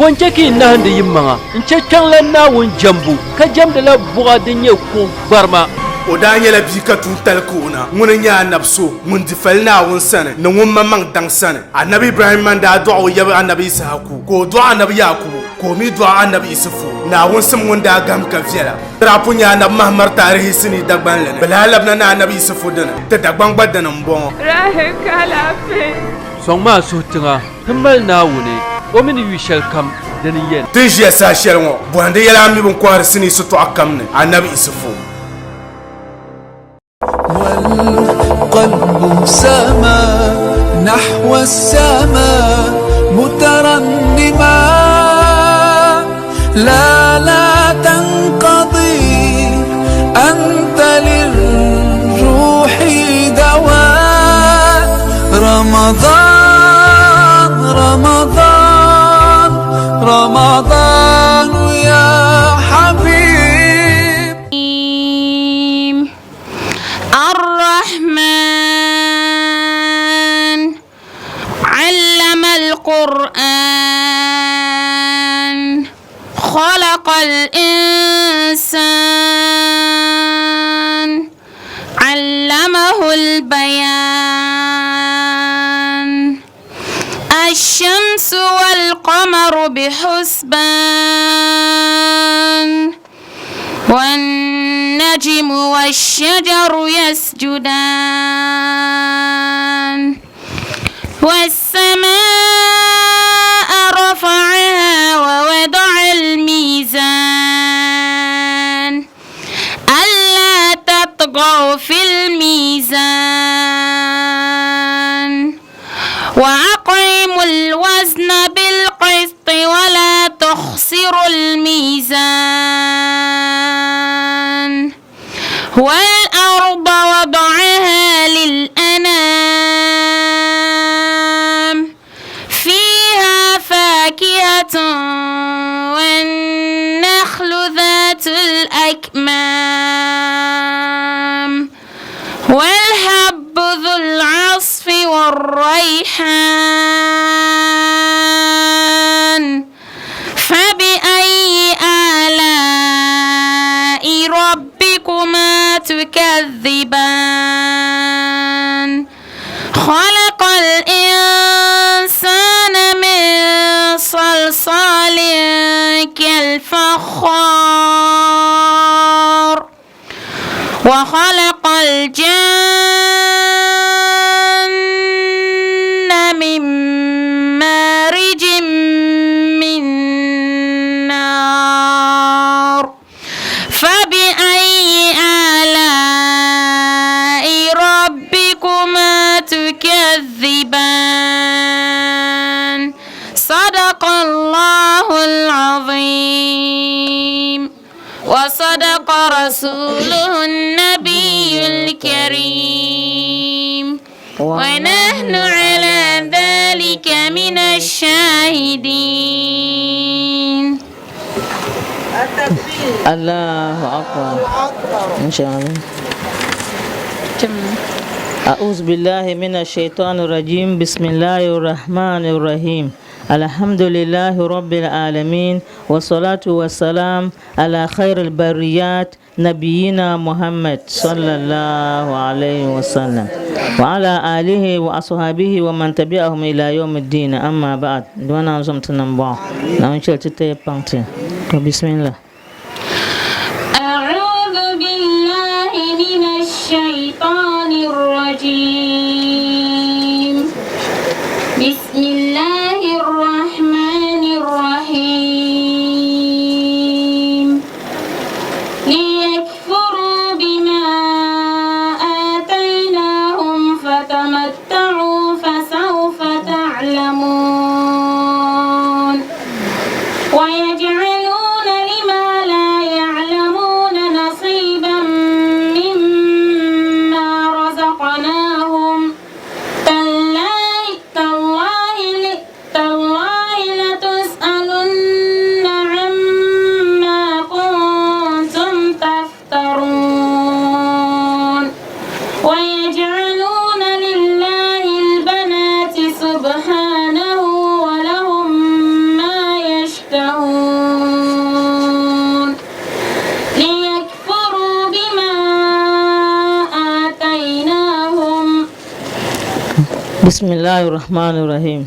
Ponchaki nahandi yimanga nchekang la nawun jambu ka jamda la buga dinye ko barma o da nyela bi ka tun tal kuna mun nya nabso mun difal na won sane no mun mamang dang sane annabi ibrahim man da du'a ya annabi isaku ko du'a annabi yakub ko mi du'a annabi isufu na won sam mun da gam ka fiela rapu nya na mahmar tarihi sini dagban le balalab na annabi isufu dana ta dagban badana mbon rahe kala fe songma sutinga himbal nawune o min wishal kam dani yen tijia sa shelmo bwande yala mi bon kwar sini sutu akamne annabi isufu والقلب سما نحو السماء مترنما لا تنقضي أنت للروح دواء رمضان رمضان رمضان يا حبيب الرحمن علم القرآن خلق الإنسان علمه البيان الشمس والقمر بحسبان والنجم والشجر يسجدان والسماء رفعها ووضع الميزان ألا تطغوا في الميزان وأقيموا الوزن بالقسط ولا تخسروا الميزان والأرض وضعها للأنام فيها فاكهة والنخل ذات الأكمام والحب ذو العصف والريحان فبأي آلاء ربكما تكذبان خلق الإنسان من صلصال كالفخار وخلق الجن من مارج من نار فبأي آلاء ربكما تكذبان صدق الله العظيم وصدق رسوله النبي الكريم ونحن على ذلك من الشاهدين. الله أكبر إن شاء الله. أعوذ بالله من الشيطان الرجيم. بسم الله الرحمن الرحيم. الحمد لله رب العالمين والصلاة والسلام على خير البريات نبينا محمد صلى الله عليه وسلم وعلى آله وأصحابه ومن تبعهم إلى يوم الدين. أما بعد دوانا نزمت نمبع نانشل تتيبانتي. بسم الله. أعوذ بالله من الشيطان الرجيم. بسم الله الرحمن الرحيم. ليكفروا بما آتيناهم فتمتعوا فسوف تعلمون ويجعلون لما Bismillahir Rahmanir Rahim.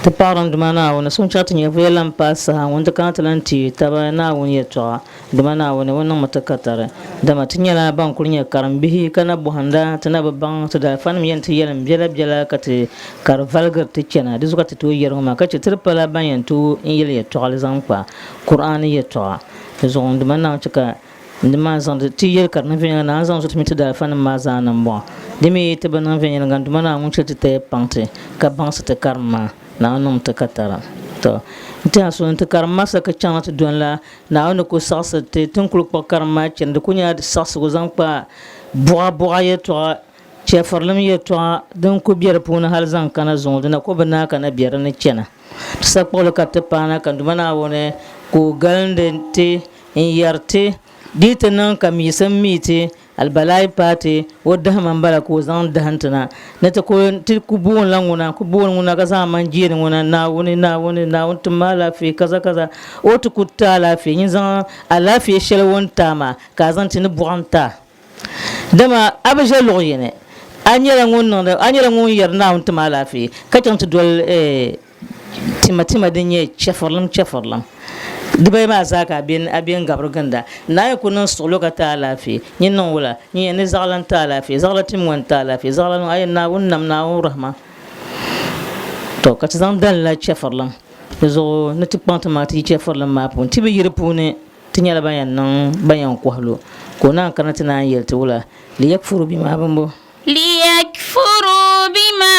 Te param de mana wona son chat nya velam passa wonde kantalanti taba na won yeto de mana wona wona matakatare da matinya la ban kurnya karambihi kana buhanda tana babban to da fan miyan ti yelam bela kate kar valgar ti kena de zuka to yero ma kace tirpala ban yantu in yele yeto alizan pa qur'ani yeto zo de mana chaka de ma zan de ti yer karna venya na zan so timita da fan ma zanan bo de mi te ban venya ngan de mana mun chete te pante ka ban sa te karma na num te katara to ta so te karma sa ka chana te don la na on ko sasa te tun kul ko karma chen de kunya de sasa go zan pa boa ye to che farlam ye to don ko bier puna hal zan kana zon de na ko bana kana bier ne chena sa ko ka te pana kan du mana wone ko galde te in yarte dita nan ka mi san miti albalai pati wadda man bala ko zan da hantana na ta ko ti kubun languna ka sa man jirin wuna na wuni mala fi kaza o to kutta lafi yin zan alafi shel wonta ma ka zan tin buanta dama abaje loyene anyela ngun yer na wonta mala fi ka tan to dol timatima dinye cheforlam dubai ma zaka abin gabar ganda na yi kunan solo ka ta lafi yin nan wula yin ne zaglan ta lafi zaglatin wan ta lafi zaglan ayin na wunnam na rahma to ka zan dan la chefarlam zo na tipanta ma ti chefarlam ma pun tibi yirpune tinyala bayan kwahlo ko nan kana tana yelta wula li yakfuru bima bambo ليكفروا بما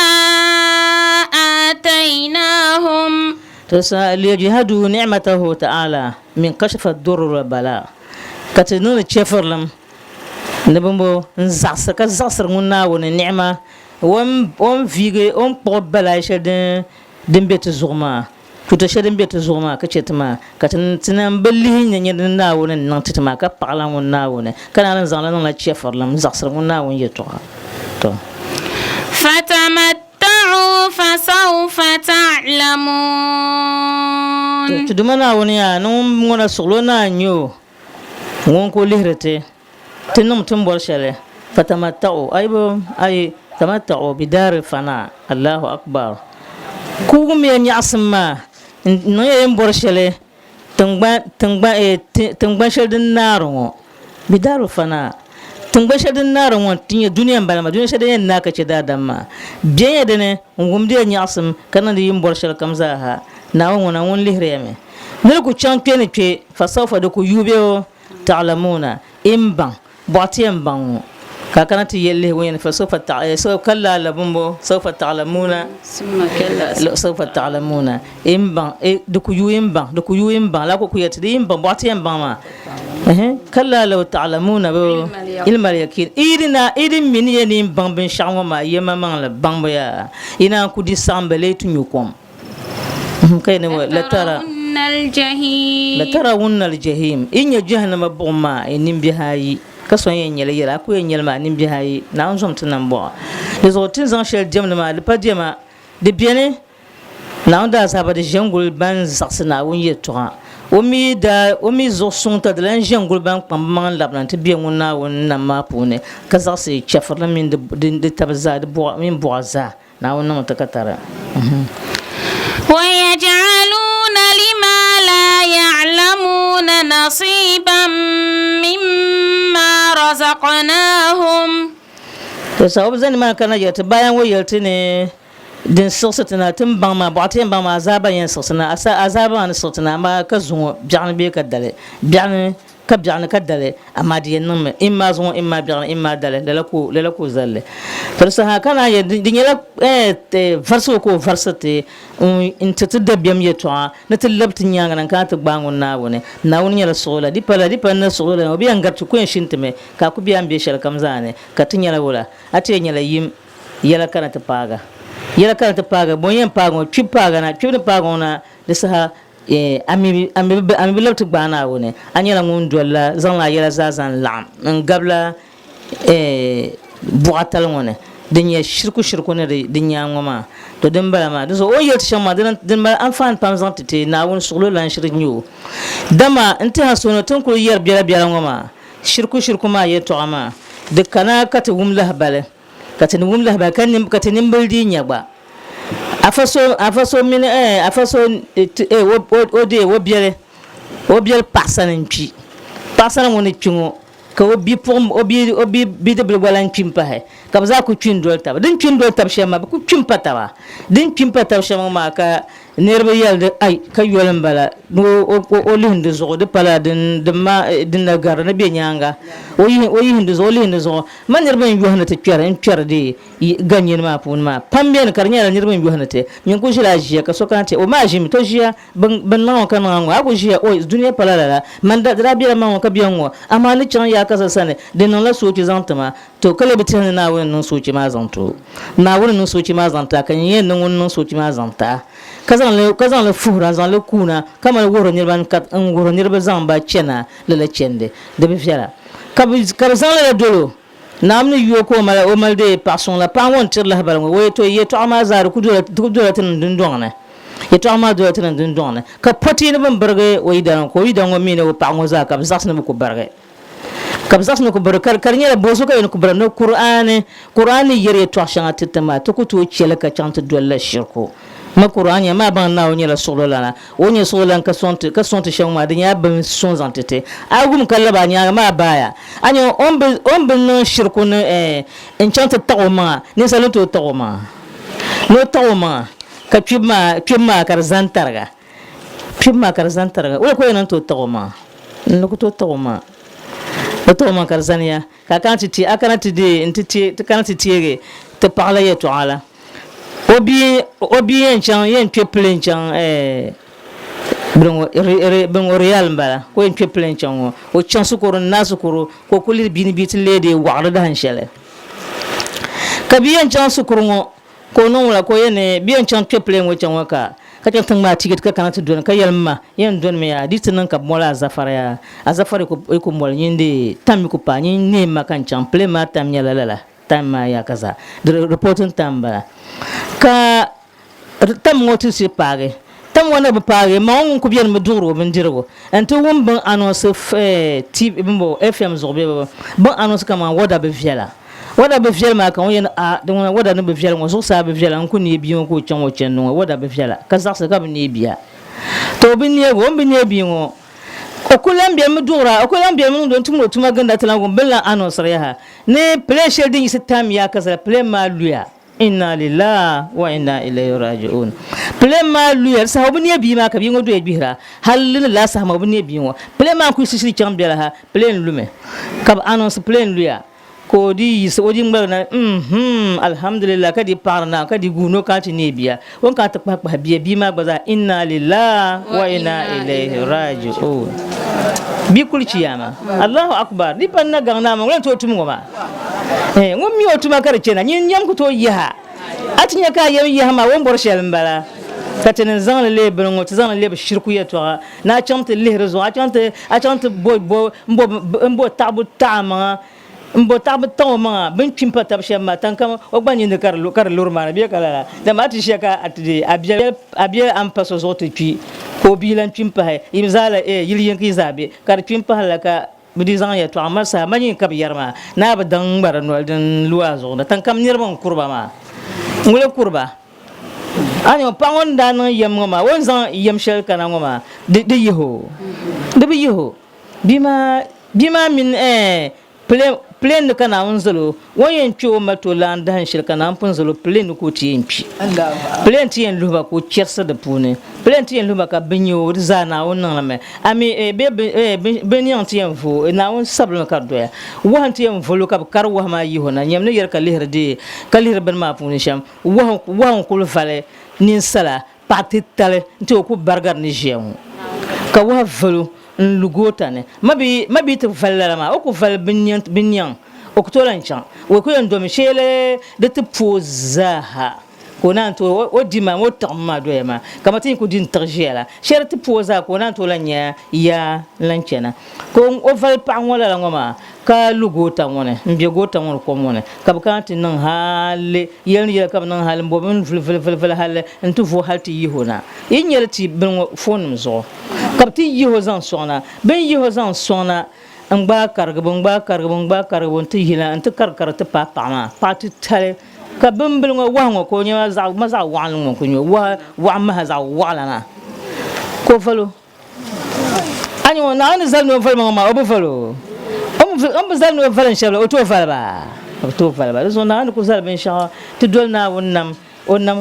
آتيناهم ليجهدوا نعمته تعالى من كشف الضر والبلاء كتنون تشفر لم نبمو نزعسر منا ونعمة فيجي بلا شدن دمبيت زغما كنت شدن بيت زغما كشتما كتنتنا بليه نينا وننتما كبعلا وناون كان أنا زعلان لا تشفر لم زعسر منا ونيتوها فتمتعوا فسوف تعلمون تدمنا ونيا نوم غنا سولونا نيو غونكو ليرتي تنم تمبول شله فتمتعوا اي تمتعوا بدار الفناء الله اكبر كوغم ينعسما نيم بورشله تنغبا شدن نارو بدار الفناء tungba shadin naran wan tinya duniyan balama duniya shadin yan naka ce da damma biyan da ne ngumdi nyasum kana da yin borshal kamza ha na wana won lihreme ne ku champion ke fasafa da ku yube ta'lamuna imban batiyan ban ka kana ti yelle wani fasafa so kalla labumbo sawfa ta'lamuna sawfa ta'lamuna imban da ku yumban la ku yati imban batiyan ban ma كلا لو تعلمون علم اليقين إيرين من ينين بامبن شاو ما يما مان بامبيا إنا كودي سامبليت نيوكم كاين لا ترون الجحيم إن جهنم بوما إنم بهاي كسوين ينيل يلا كو ينيل ما نم بهاي ناون زوم تنامبو لزوتين زان شل جمل ما لباديما دي بياني ناون دا سابا دي جنغول بان زاكسنا ون يتوها omi zo sunta de lan jengul ban pamman labnan te biya wona wonna ma pune kaza se chafarla min de tabza de bo min boaza na wonna matakatara ويجعلون لما لا يعلمون نصيبا مما رزقناهم to sabu zan ma kana yata bayan wayalti ne din sosatana tun ban ma ba ta ban ma azaba yan sosana azaba an sosana ma ka zo bi'an be ka dale bi'an ka dale amma di nan imma zo imma bi'an imma dale lala ko zalle farsa ha kana ya din yala farso ko farsate in ta da biyam ya to na tallabtin yanga nan ka ta bangun na wone na woni yala sola di pala na sola obi an gartu ko shintime ka ku biyan be shal kamzane ka tin yala wala ate yala yim yala kana ta paga yela kala ta paga bonyen paga chi paga na de sa ami bilabtu gbana woni anyela ngun dolla zan la yela zazan lam ngabla buatal ngone dinya shirku ne dinya ngoma to dembala ma do o yel shama den ma enfant pam zantite na won suglo lan shirnyu dama inta hasono tun ko yer biya ngoma shirku ma yeto ama de kana kata wum lahbale katin wum lahba katin bildi nyagba afaso min afaso o biel pasanin pi pasana woni chingo ka obi pom obi de blan chimpa he ka za ku chindo tab din chindo tab shema ku chimpa tawa din chimpa tab shema ma ka nerbe yalde ay ka yolen bala o linde zo de pala din na gar na be nyanga o yi zo linde zo man nerbe yohna te kyer de ganyen ma pun ma pambe kar nyala nerbe yohna te nyen ko jila jiya ka sokante o ma jimi to jiya ban na kan ngo ago jiya o duniya pala la man da rabira ma ka biyango amma ni chan ya kasa sane de non la soci zantama to kale bitin na wani non soci ma zanto na wani non soci ma zanta kan yen non soci ma zanta kazan le fura zan le kuna kama woro nirban kat an woro nirba zan ba chena le chende de bi fiala karzan le dolo namni yoko mala o malde passion la pa won tir la bal wo to ye to ma zaru ku dola tin dun dongna ye to ma dola tin dun dongna ka poti ne ban barge o idan ko idan o mine o pa ngo za ka zas ne ko barge ka zas ne ko barge kar nyela boso ka ko barge no qur'ani yere to shanga titama to ko to chele ka chant dola shirko ma qur'ani ma ban na o nyela sololana o nye solan ka sonte shangma de nya ban son zantete agum kallaba nya ma baya anyo ombe no shirku ne en chanta tawma ne saluto tawma no tawma ka chima kar zantarga o ko nan to tawma no ko to tawma to ma kar zania ka kanti akanati de entiti kanati tiege te parla ya to ala obi en chan yen tweplen chan bon real mbala ko en tweplen chan o chan sukoro nasukoro ko kulir bini bitlede wa'da da hanshele ka biyan chan sukoro ko non la ko yen biyan chan tweplen wo chan waka ka chan tang ma ticket ka kanata don ka yalma yen don me ya ditnan ka mola azafare ko mol yinde tammi ko pa ni ne makan chan ple ma tam nyala la tamma ya kaza de reporting tamba ka tam ngoti si pare tam wana ba pare ma on ko bien me duro men dirgo ento won ban annonce TV bimbo FM zobe ban annonce kama wada be fiala ma kan yen a de wada no be fiala ngo so sa be fiala ko ni biyon ko chanwo chenno wada be fiala ka zakse ka ni biya to bi ni go bi ni biyon okulambiya mudura okulambiya mun don tumo tuma ganda talango bella annonce ya ne pressure din sitam ya kaza play maluya inna lillahi wa inna ilaihi raji'un plema luya sahabu ne bi ma ka bi ngodo e bihira halin la sahabu ne bi wo plema ku sisi chambela ha plen lume ka annonce plen luya ko di so di ngba alhamdulillah ka di parna ka di guno ka ti ne biya won ka ta pa biya bi ma gbaza inna lillahi wa inna ilaihi raji'un bi kulci yama Allahu akbar di panna gangna ma wala to tumu ma ngom mi otuma kar cena nyin nyam ko to yaha atinya ka yam yaha ma won bor shel mbala katene zan le bengo zan le shirku ya to na chamte le rezo a chante bo tabu tama mbo tabu tama ben chimpa tab shema tankam o gbani ne kar lurma bi kala da mati sheka atdi abia am paso zote pi ko bilan chimpa he imzala yiliyen ki zabe kar chimpa halaka bidi zan ya to amma sa mani kab yarma na ba dan baran waldan luazo da tankam nirban kurba ma ngule kurba ani pangon dan yam ngoma won zan yam shel kana ngoma de yeho de bi yeho bima min plane kana unzalo wayen cho mato landa han shel kana punzalo plane ko tiempi plane tien luba ko chersa de pune plane tien luba ka benyo rizana wonan me ami benyan tien vo na won sablo ka doya wan tien vo lo ka kar wa ma yi hona nyam ne yer ka lihre de ka lihre ben ma pune sham wa ko le fale nin sala patitale nto ko bargar ni jemu ka wa volo lugotane mabi te fallala ma o ko fal binyan o ko tolan chan o ko ndo mi shele de te pozaha ko nan to o dima mo tamma do ma kamati ko din tarjela shele te poza ko nan to lanya ya lanchena ko o fal pa wala la ngoma ka lugota wona mbi gota wona ko wona kabkanti nan halle yen yel kab nan halle bo ben fil halle entu fo halti yihona yinyelti ben fonum zo kabti yiho zan sona ben yiho zan sona ngba karga bon ti hila ant karkar ta pa ma pati tale ka bimbil ngo wa ngo ko nya za ma za wa ngo ko nya wa ma za wa la na ko falo anyo na an zal no fal ma obo falo am zal no fal inshallah o to fal ba so na an ko zal ben sha to dol na wonnam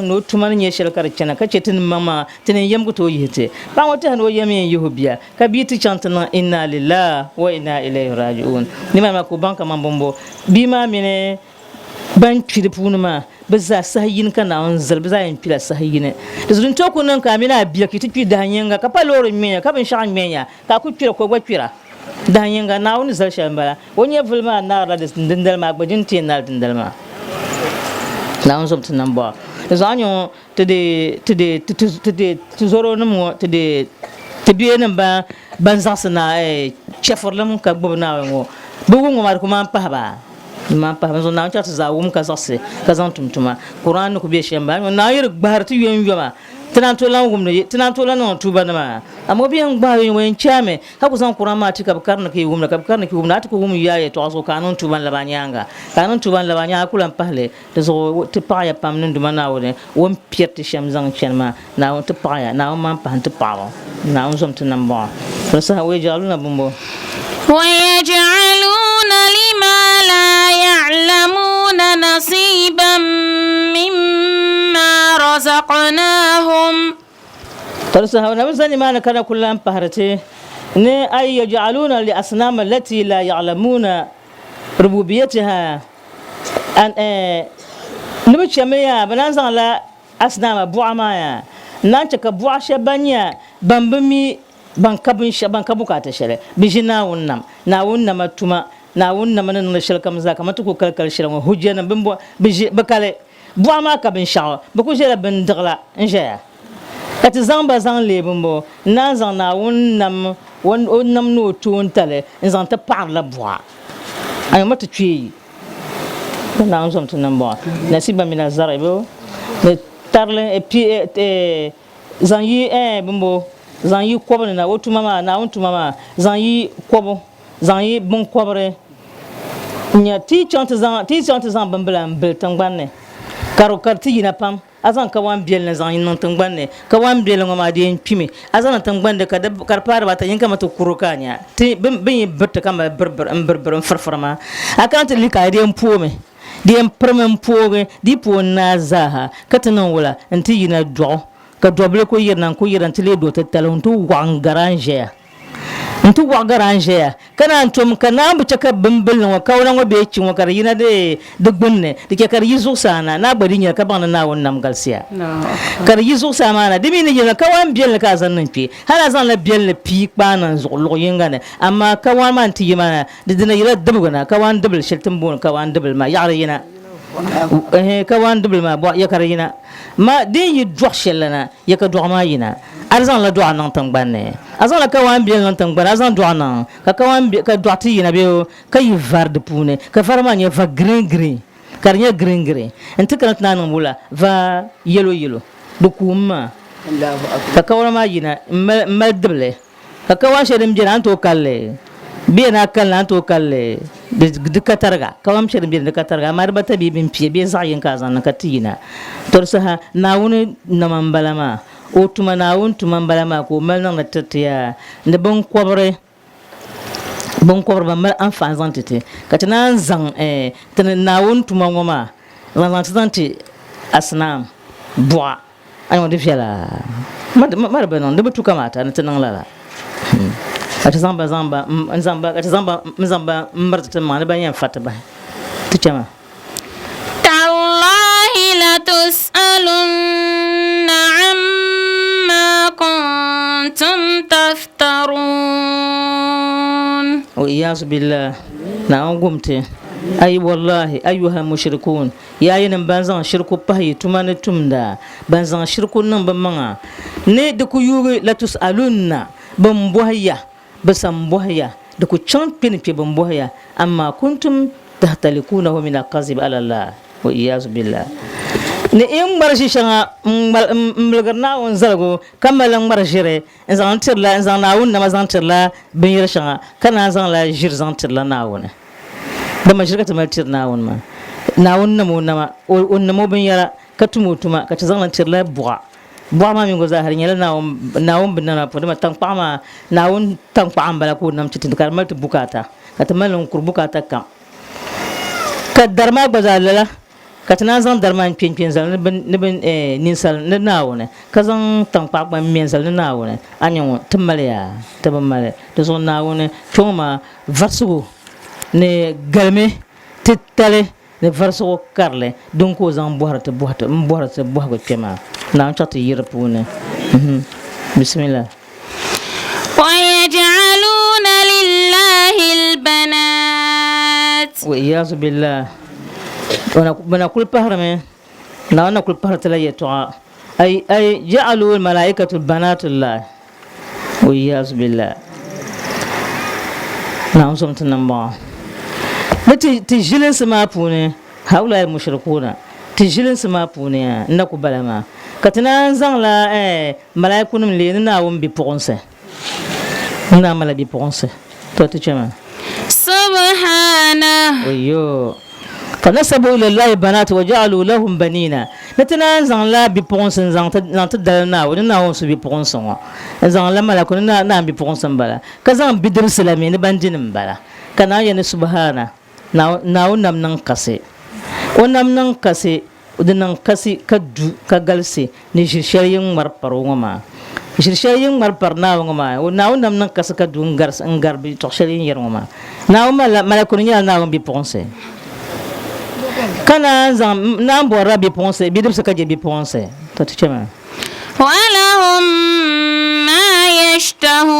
no tuman nye shel kar chana ka chetin mama tin yam ko to yete ba wata han o yam yehobia ka bi ti chantana inna lillahi wa inna ilaihi raji'un ni ma ko banka man bombo bi ma mine ban pide punuma baza sahin kana on zal baza yin pila sahin da zun to kunan ka mina biya ki ti da hanyanga ka paloro menya ka bin shan menya ka ku pira ko gwa pira da hanyanga na on zal shambala woni fulma na ra da dindal ma gbajin tin na dindal ma na on somtin nan ba zanyo to zoro namo to biye nan ba ban zasana cheforlam ka gbobna ngo bugu ngomar kuma pahaba ma pa zo na cha za wum ka zase ka zan tumtuma qur'an ko be shemba na yir gbar ti yem yoma tinan to lan gumne tinan to lan on tuba na amma biyan gbar wen chame ha ku san qur'an ma ti ka karna ke gumna ka karna ke gumna ta ko gum yaye to so kanon tuban la banyanga kanon tuban la banya kulan pahle to zo ti pa ya pam nun duma na wone won pierti shem zang chenma na on ti pa ya na on man pa ti pa na on som tinan ba to sa we jaluna bumbo ويجعلون لما لا يعلمون نصيبا مما رزقناهم ترسها ونبزني ما كان كلهم بهرتي أي يجعلون لأصنام التي لا يعلمون ربوبيتها أن نبتش ميا بنانزان لا أصنام بوعمايا نانتك بوع شبانيا بمبمي bankabu ka ta shere bijina wunnam na wunnam tuma na wunnam nan shel kam zaka matu ko kalkal shel ngo hujja na bimbo biji bakale bua ma ka bin shaw ba ko jela bin dagla nja ati zamba zan le bimbo na zan na wunnam wunnam no tun tale zan ta parla bua ay matu tui na on som tunan bo nasiba mina zarebo ne tarle et puis zan yi bimbo zan yi kobo na wotu mama na wontu mama zan yi kobo zan yi bon kobre nya ti chante zan bambala mbel tangbanne karo karti yina pam azan ka wan biel na zan yin nan tangbanne ka wan biel ngoma de pimi azan tangbande ka karpar bata yin kama to kurukanya ti bin bitta kama berber farfarma akant lika de mpume de mprem mpuge di po na zaha katanan wala anti yina do ka doble ko yirnan tile do tattalon to wangaranje ntu wangaranje kana antum kana bu chaka bimbil wa kawna wa be cin wa kar yina de gunne dike kar yizu sana na bari nya ka bana na wannan galsiya kar yizu sama na dimi ne yina kawan biel ka zannan pi hala zan la biel pi kpanan zulo yinga ne amma kawan man ti yima de dina yira dubgana kawan dubul shiltin bon kawan dubul ma yara yina kawan dubul ma bo ya kar yina ma din yi dwa shellana ya ka dwa ma yina arzan la dwa nan tangbanne azan la kawan biel nan tangban azan dwa nan ka kawan ka dwa ti yina be ka yi var de pune ka farma nya va green karnya green entika nan mula va yellow du kuma ka kawan ma yina mal duble ka kawan shedim jina to kalle be na kallan to kalle de katarga kawam shedim de katarga mar bata bi bin pie be zayin kazan ka tina torsaha nawuni namambalama o tuma nawun tumambalama ko mal nan tatiya ne bon kobre ba mal enfant zantete katana zang tan nawun tumangoma zantante asnam bua ayo de fiala mar benon de butu kamata tan lala atazamba mbarta man ba yan fataba tuchama tallahi la tus'alunna amma kuntum taftarun wa iyaz billah na ngumte ay wallahi ayyuha mushrikun yayin banzan shirku pahi tumane tumda banzan shirku nan ban manga ne de ku yugi la tus'alunna ban bohya basam bohya da ku champion pe ban bohya amma kuntum tahtalikuna min alqazib ala allah wa iyaz billah ne in marshi shanga mbalgarna on zalgo kamalan marshire zan tirla zan nawun na mazan tirla bin yir shanga kana zan la jir zan tirla nawun da mashirka ta maltir nawun ma na wonnamo nama wonnamo ben yara katumutuma ka tazan tirla buwa ma min go zahar nyala na won bin na podama tankpa ma na won tankpa ambala ko nam citin kar malta bukata ka tamalun kur bukata kam ka darma bazalala ka tana zan darma pin zal ne ben ninsal ne na wona ka zan tankpa ba min zal ne na wona anyo tumaliya tabamale to zon na wona choma varsugo ne galme titale ne varso karle donc aux emboîte boîte go tema na chatu yirpune bismillah wa yaj'aluna lillahi albanat wa iyaz billah wana kul pahrame na kul pahrata yeto ay ja'alu al malaikatu banatullah wa iyaz billah na somtan namba ti jilin sama pune haula al mushrikuna ti jilin sama pune na ku balama katina zang la malaikunum le na won bi ponse na mala bi ponse to ti chama subhana wayo fanasabu ila allahi banat wa ja'alu lahum banina natina zang la bi ponse zang ta dal na won na won su bi ponse wa zang la malakun na bi ponse bala ka zang bidir salami ne bandinin bala kana yana subhana na wonam nan kase wonam nan kase udinan kasi kadu kagalse ni shirshariyin marparo ngama shirshariyin marpar na ngama na wonam nan kase kadu ngarbi to shariyin yer ngama na malakun ya na bi ponse kana zam na mbora bi ponse bi dibsa kaje bi ponse to tichema walahum ma yashtahun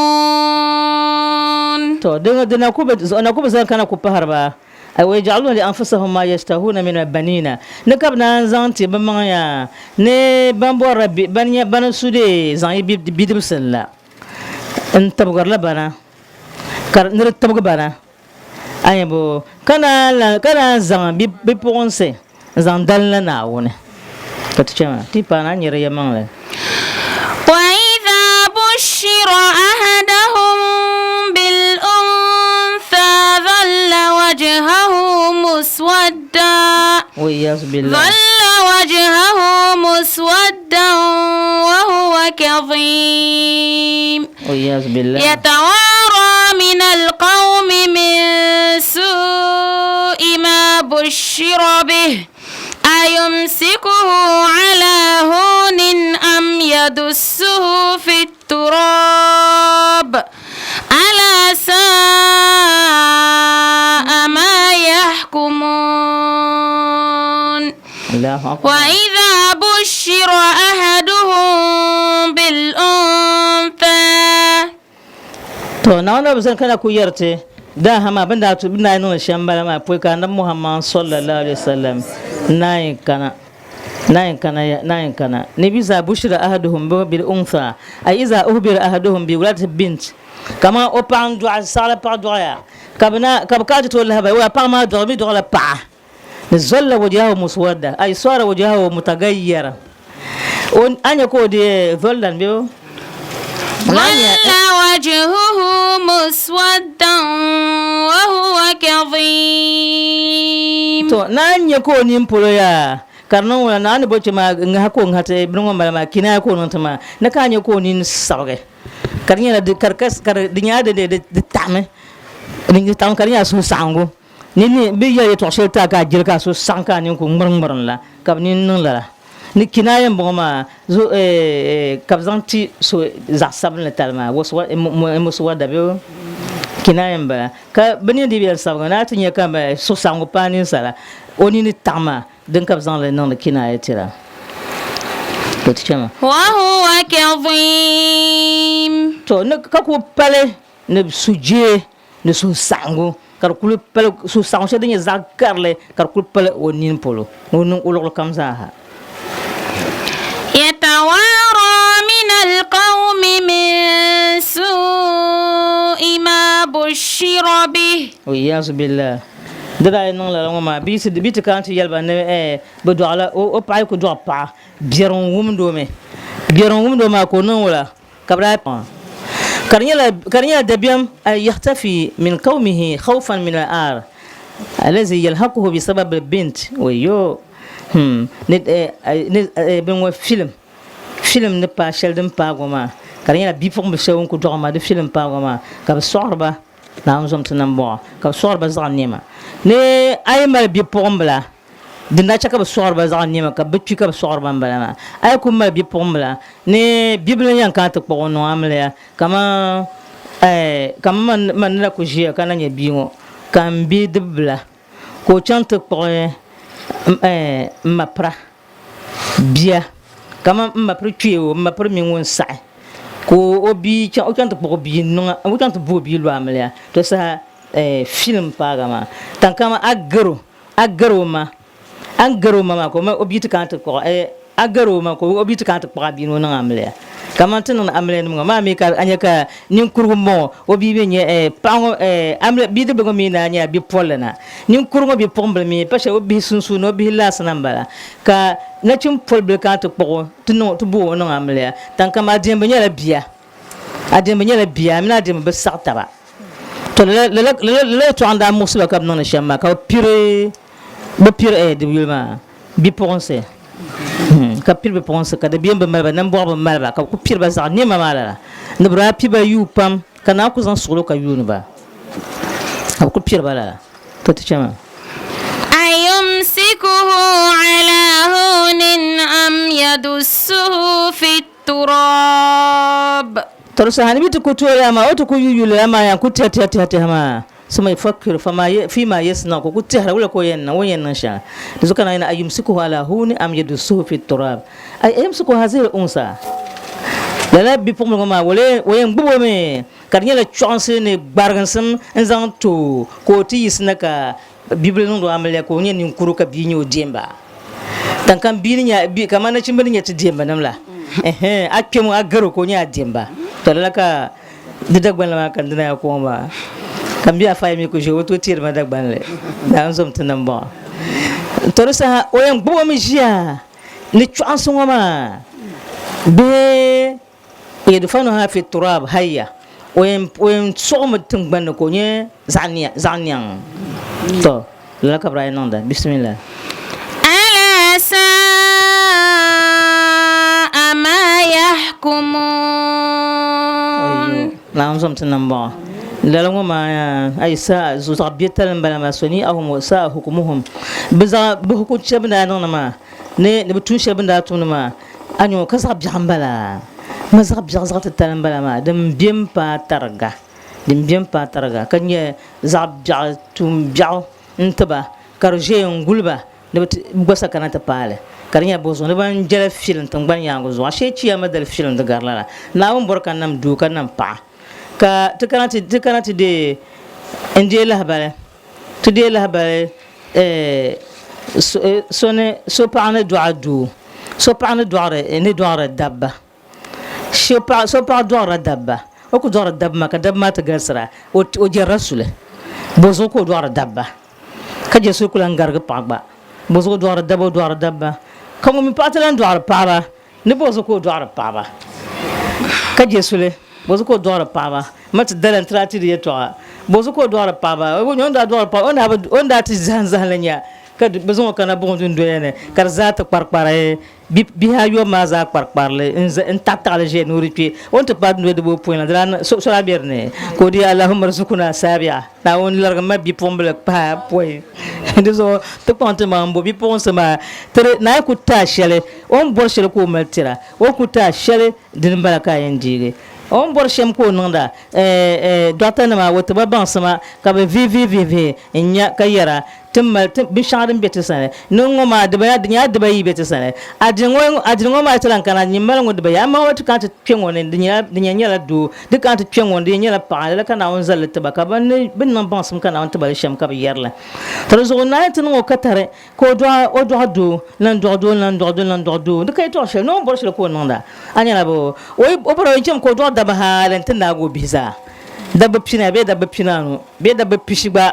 to dina kuba zan kana ku paharba ay waj'aluna li anfusihim ma yashtahuna min al-banina nakabna zanti bamaya ne bambo rabbi banya bana sude zan bidim salla antabgar la bana kar nir tabga bana ayebo kana zan bi ponse zan dalna na wona katchama tipana nyere yamangla wa idha bushira ahadahum bil وجهه مسودا وإياذ بالله ظل وجهه مسودا وهو كظيم وإياذ بالله يتوارى من القوم من سوء ما بشر به أيمسكه على هون أم يدسه في التراب ألا ساء ما يحكمون وإذا بشر أحدهم بالأنثى to na wannan bazan kana ku yarte da hama banda to bina nuna shambala ma poi kana Muhammad sallallahu alaihi wasallam nayin kana nabi za bushra ahaduhum bil untha ay iza uhbira ahaduhum bi walad bint kama opan du'a sala pa du'a kabka to lahaba wa pa ma do mi do la pa zalla wajhahu muswadda ay sara wajhahu mutaghayyira on anya ko de zallan biyo وجهه مسودا وهو كظيم to nanya ko nin polo ya karnon wala nan bo ma nga ko ngata ibn ngom ma kina ko non tama na kanya ko nin sawge karnya de karkas kar dinya de tame ni tam karnya su sangu ni bi ya to shelta ka jirka su sanka ni ko ngmrngmrn la kab ni nun la ni kinaya mboma zo kabzanti so za sabna talma waswa muswa dabe kinaya mbala ka bani di biel sabga na tinya ka ba so sango pani sala oni ni tama den kabzan le non kinaya tira to tichama wa huwa kadhim to ne ka ko pale ne suje ne so sango kar kul pale so sango se den za karle kar kul pale oni polo non ulol kamza ha يتوارى من القوم من سوء ما بشر به وإياذ بالله dada non la ngoma bi se bi te kan ti yalba ne be do ala o pa ko do pa bieron wum do ma ko non wala kabra karnya da biam ay yahtafi min qaumihi khawfan min al-ar الذي يلحقه بسبب البنت ويو بن فيلم نبا شلدن باغوما كارين بيفوم بشون كو دوما دي فيلم باغوما كاب صوربا نام زوم تنمبو كاب صوربا زانيما ني اي مال بيفوم بلا دنا چا كاب صوربا زانيما كاب بتشي كاب صوربا بلا اي كو مال بيفوم بلا ني بيبل يان كانت بو نو املا كما من لا كو جيا كان ني بيو كان بي دبلا كو چانت بو mapra bia kama mapra tweo mapra mi won sai ko obi cha o chanta bo bi no o chanta bo bi lo amlia to sa film pagama tan kama agaro ma ko ma obi to kanta ko agaro ma ko obi to kanta pa bi no na amlia kama tan na amlia no ma mi ka anya ka nin kurgo mo obi be nye pango amlia bi de be mi na nya bi polna nin kurgo bi pomble mi pa she obi sunsu no bi la sanambala ka na chim polbe kanta ko to bo no amlia tan kama dembe nya la bia adembe nya la bia mi na dembe sakta ba to le to anda musula ka non shamba ka pire de wilma bi ponse ka pirbe ponse ka de biembe malba nan bo malba ka ku pirba za ni mamala ne bra piba yu pam kana ku zan solo ka yu ne ba ka ku pirba la to te chama ayumsikuhu ala hunin am yadussuhu fit turab torsa hani bitu ku to ya ma o to ku yu le ma ya ku tete ma sama yafakir fima yasna ko kutihra wala ko yenna wayenna sha duka na ina ayumsiku ala huni am yadsuhu fi turab ay ayumsiku hazil unsa la bi pom ma wala wayen gbubo me karnya la chance ne bargansam nzan to ko ti yisna ka bible no do amle ko nyen kuru ka bi nyo demba dan kan bi nya bi kamana chimbani nya ti demba namla akemu agaro ko nya demba to la ka didagban la kan dina ko ma kambia fay mi ko je woto tir ma dag banle da nzom tanam ba to sa oyam gbo mi jia ni chance ngoma be yedu fanu ha fi turab hayya oyam som tungban ko nye zanyang to la kabra nonda bismillah ala sa ama yahkumun la nzom tanam ba lalangwa ma aisa zuza bietal mbala masoni ahum sa hukumuhum biza bu hukun chabna non ma ne butun shabna tun ma anyo kasa bjambala mazab bjazat talambala ma dem biem pa targa kanye zab bjatum bjaw ntaba karje ngulba ne gosa kanata pale karinya bozo ne ban jela filin tangban yango zo ashe ciya madal filin da garlala na won borkan nam du kan nam pa ka tukanati de indi lahbale tudi lahbale so paana duadu so paana duare ni duare dabba so pa duare dabba o ko duare dabba ka dabba ta gasra o je rasule bozo ko duare dabba ka je so kulan garga pagba bozo duare dabba ka mo mi patalan duare paba ni bozo ko duare paba ka je sule bozo ko dora paba mat dalan trati de to bozo ko dora paba o nyonda dora paba onda ti zanzalanya kad bozo kana bon dun doyene kar zata parpare bi ha yo maza parparle en tatale je nuri on te pad de bo point la so la berne ko di allahumma rizquna sabia na on larga ma bi pomble pa point deso te ponte mambo bi ponse ma tere na ku ta shele on bor shele ko maltira o ku ta shele din balaka yenjige on bor shem ko nonda dota na ma wata baban sama ka be vivi nya kayara timmal bi sharin beti sane nungo ma de ba nya de ba yi beti sane adingo ma tlan kana nyimal ngo de ba ya ma wata kan ta twengo ne nya la du de kan ta twengo de nya la pa la kana on zal ta ba ka ban bin nan ban sum kana on ta ba shem ka ba yerla to zo na tin ngo katare ko do o do lan do de kay to she no bor she ko nonda anya la bo o boro jem ko do da ba ha lan tin na go biza da ba pina be da ba pina no be da ba pishiba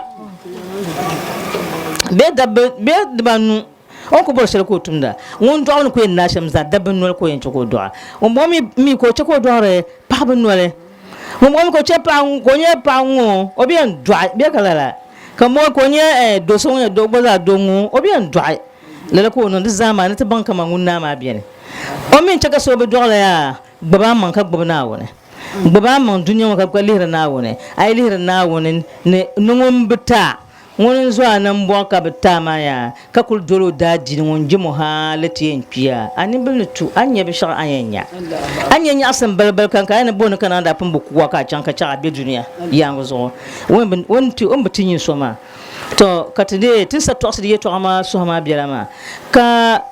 be dabanu on ko borsel ko tunda won do on ko en nasham za dabanu ko en ko do on mo mi ko che ko do re pa banu le mo ko che pa ko nye pa ngo o bien do be kala Ka mo ko nye do so nye do gba do ngu obi an dwai le ko no zamani te banka ma ngunna ma biene o min chaka so be dole ya baba man ka gbaba na wone baba man dunya ka kwa lihra na wone ai lihra na wone ne nungum bita won zo anan bo ka bita ma ya ka kul dolo da jin won jimo halati en piya ani bil tu anya bi shar anyanya asan balbal kan ka ne bon kana da pun buku ka can ka cha be duniya ya zo won ti on bitin yin so ma to katide tisa to asidi to ama so ma biarama ka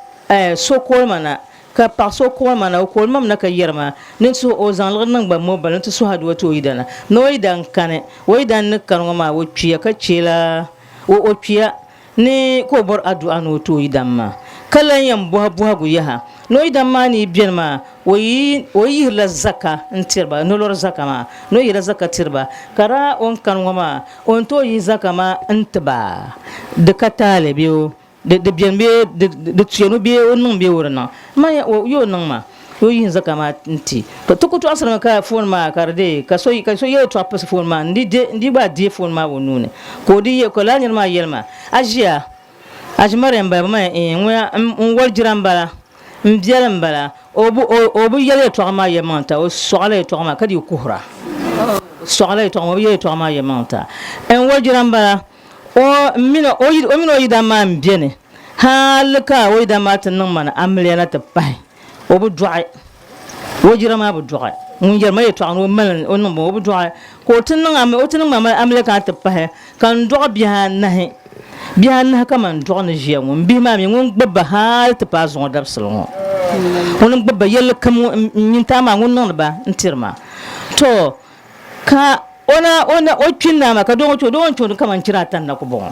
so ko mana ka pa so ko mana ko mam na ka yerma nin so o zan nan ba mo ba to so hadu to idana no idan kane o idan ne kan ma wo piya ka chela o piya ni ko bor adu anu to idan ma kala yam bo gu yaha no idan ma ni biyan ma oyi la zaka ntirba no lor zaka ma no yi la zaka tirba kara on kan ma on to yi zaka ma ntba de katale biyo de biyan be de tsenu be on be wurna ma yo nan ma yo yi zaka ma nti to ko to asra ka fon ma karde ka so ye to apes fon ma ndi ba di fon ma wonune ko di ye ko la nyama yelma ajia ajmare mba ma en wal jirambala mbiyalam bala obu yele to ma yamanta o soale to ma kadi kuhra soale to ma yele to ma yamanta en wajiran bala o mino yida ma mbiyene halka o yida ma tan mana amlena ta pai obu duai wajiran ma bu duai mun yer ma to anu mal on mo obu duai ko tan nan o tan ma amleka ta pai kan do biya nahi biya na kaman do na jiya mun bi ma mi ngun gbaba hal ta pa zo dar salon won gbaba yel kam nyinta ma ngun non ba ntirma to ka ona o twinna ma ka do kaman kira tan na ko bon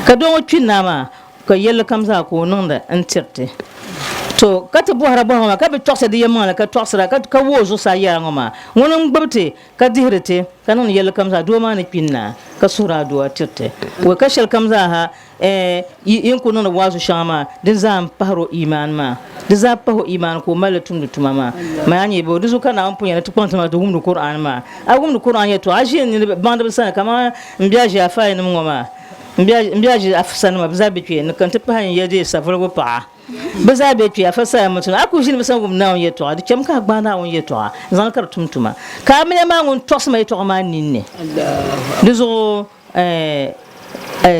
ka do twinna ma ka yel kam za ko non da ntirte to kata buhara ma ka be tokse de yamma ka toksra ka wozo sa ya ngoma won gbabte ka dihrete kanon yel kam za do ma ne pinna ka sura do tirte wo ka shel kam za ha yin ko non wazu shama din za pahro iman ma din za paho iman ko malatum tuma ma anye bo duzu kana an punya to kwanta ma to gumdu qur'an ma a gumdu qur'an ya to aje ni banda bisana kama mbiaje afa ni ngoma mbiaje afsan ma bizabe ke ne kan ta pahan yede safar go pa bizabe ke afasa mutun aku jin bisan gum na on yeto adi kem ka gbana on yeto zan kar tumtuma ka mene ma ngun tos ma yeto ma ninne duzu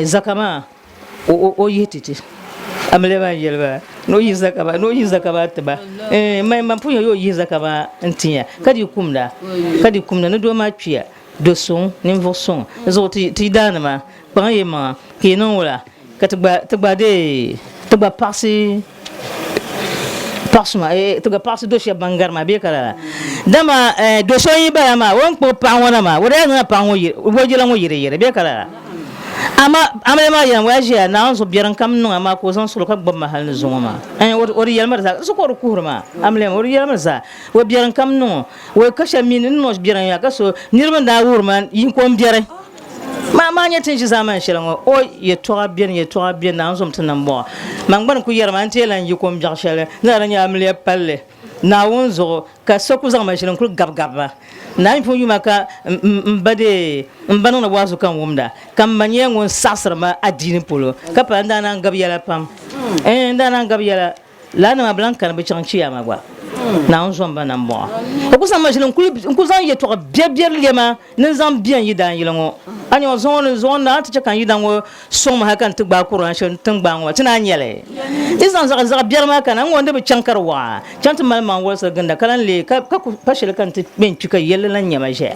zakama o yetiti amle ba yelba no yi zakaba taba mai man punya yo yi zakaba ntiya kadi kumda ne do ma twiya do son nim vo son zo ti dana ma ban yema ke non wala katba de taba parsi pasma to ga parsi do she bangar ma be kala dama do so yi ba ma won po pa wona ma wora na pa wo jela wo yire be kala ama ma yan waje na so biran kam no ama ko san sulu ka gbam hal ne zuma ori yalmar za so ko kurma amle ori yalmar za wo biran kam no wo kasha min no biran ya kaso nirman da wurman yin ko biran ma nya tin shi zaman shiran o ye to bien na so mtan bo mangban ku yerman telan yi ko mjar shele na ran ya amle palle na wonzo ka so ku zama shiran ku gab na yin fu maka mbade mbana na wazu kan wumda kam manye ngon sasra ma adini polo ka pa ndana ngab yala pam ndana ngab yala la na blanca na bichan chiya magwa na on zomba na mbo ko sa majin ku zan ye to bier lema nan zan bien yidan yilango anyo zon na ta kan yidan wo som ha kan tugba kuran shin tungba ngo tina nyele izan za bier ma kan ngonde be chankarwa chant mal man wo sa ganda kalan le ka fashil kan ti ben tuka yelle lan nyama je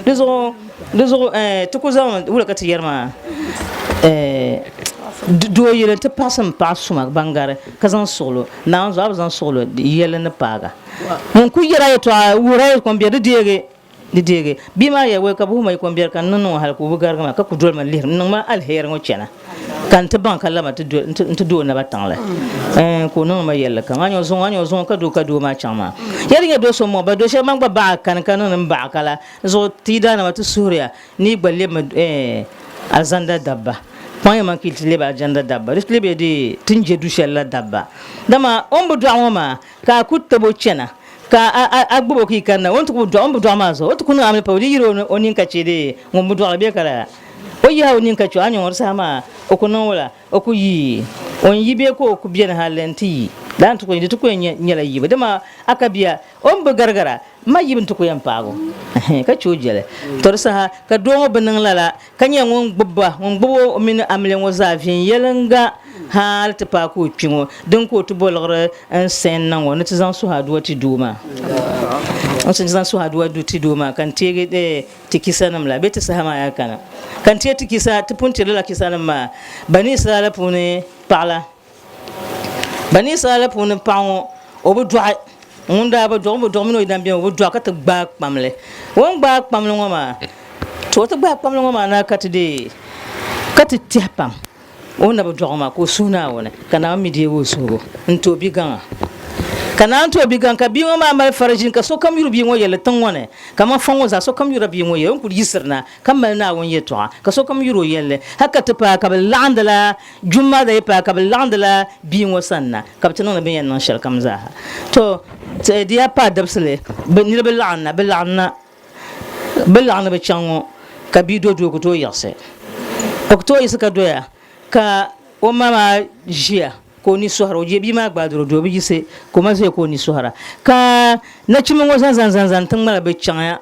dezo to ko zan wala ka ti yerma do yele te pasam pasuma bangare kazan solo na zo abzan solo yele ne paga mon ku yera to wura ko bier de dege bima ya we ka bu mai ko bier kan no hal ko bugar ma ka ku dol man lir no ma al her ngo chena kan te ban kala ma te do na batang la ko no ma yele kan anyo zon ka do ma chama yeri do so mo ba do she man ba kan no ba kala zo tida na matu suriya ni balle ma azanda dabba point man ki tile ba janda dabba risle be di tinje du shella dabba dama on bu do ma ka kutta bo chena ka agbo ki kana on to do on bu do ma zo to kunu amle pawdi yiro onin ka chede ngom bu do be kala o ya o nin ka cho anyo sama o ko non wala o ko yi on yibe ko ku bien halenti dan to ko ndi to ko nyala yibe dama akabia on be gargara ma yibin to ko yam pago ka cho jele to sa ka do benan lala kanya ngon gbubba ngon gbubo min amle ngo zafin yelenga hal ta pa ko pingo don ko to bolgre en sen nan wona ti zan su haduwa ti duma on sen zan su haduwa du ti duma kan tege de tikisanam la beta sahama ya kana kan te tikisa ti punti la kisanam ma bani sala pune pala bani sala pune pawo o bu dwa ngunda ba do mino idan bi o bu dwa ka ta gba pamle won gba pamle ngoma to ta gba pamle ngoma na katide kati tiapam ona ba dogma ko suna wona kana mi de wo soro nto bi gan kana nto bi gan ka bi ma mal farajin ka so kam yuru bi ngo yele tan wona kama fango za so kam yuru bi ngo ye on ku yisirna kam mal na won ye to ka so kam yuru yele haka ta pa ka landala jumma da pa ka landala bi ngo sanna ka tan na bi yan nan shal kam za to te dia pa dabsle be ni be lanna be chango ka bi do ko to yase okto isaka doya ka o mama jia ko ni sohara o je bi ma gbadoro do bi se ko ma se ko ni sohara ka na chimo ngo zan tan mala be chanya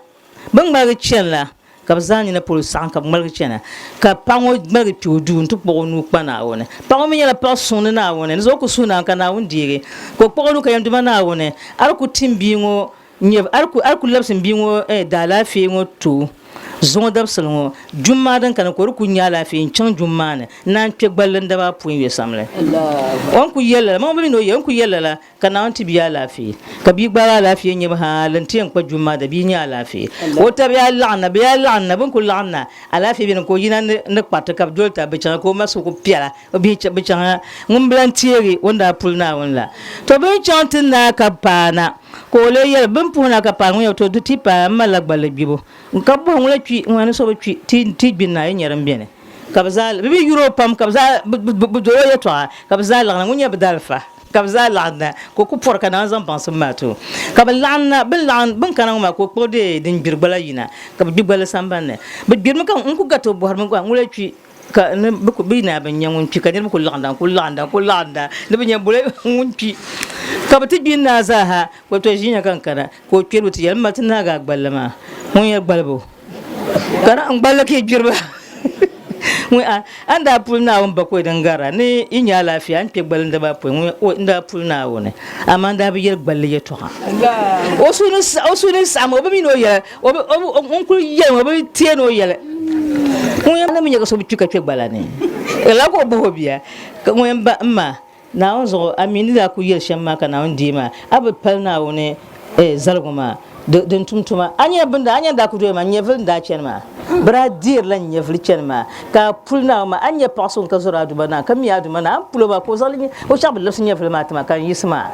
bang ma ge chela ka bazani na pol san ka mal ge chena ka pango ma ge tudu ntu po nu pana wona pango mi yala person na wona zo ko suna ka na wundire ko po nu ka yam duma na wona ar ku timbi ngo nyev ar ku labsin bi ngo da lafi ngo tu zongo dabselngo jumma dan kan ko ku nyala fi chan jumma ne nan pe gballen da ba puin we samle on ku yella mo bi no yen ku yella la kana on tibiya lafi ka bi gbara lafi nyi ba halan tiyan ko jumma da bi nya lafi o ta bi la'na bun ku la'na ala fi bin ko yina ne kwata ka dolta be chan ko masu ko piala o bi chan ngum blan tieri wanda pulna wala to be chan tin na ka pana ko le yel bun puna ka pa ngo to tipa malagbale bibo ka bo ngule twi ngwana so twi ti binna nyaram bene kabzal bi europam kabzal bu do ya to kabzal la ngunya badalfa kabzal la ko ku por kana zan pan mato kablan bilan bin kana ma ko ko de din birbala yina kab birbala sambanne bi birma kan ku gato bo har mun ko ngule twi ka ne bu bi na ban nyangun twi kan ko landa ne bin yambule ngun twi kabati binna zaha ko to jinya kan kana ko kelu ti yalma tinna ga gballama mun ya gbalbo kana an gballa ke jirba mu anda pulna won bako dangara ni inya lafiya an pe gbalin da ba pu mu nda pulna won amanda bi yer gballe ye to ha o sunu samo ba mi no ye on ku ye mo ba tie no ye mu ya na mi ye ko so bi tuka pe gbalane ela ko bo biya mu ba ma na on zo amini da ku yer shamma kana on dima abu palna won zalguma den tumtuma anya bunda anya da ku do ma nyevil da chenma bra dir la nyevil chenma ka pulna ma anya pason ka zora du bana kam ya du mana pulo ba ko zalni o shab la nyevil ma tama kan yisma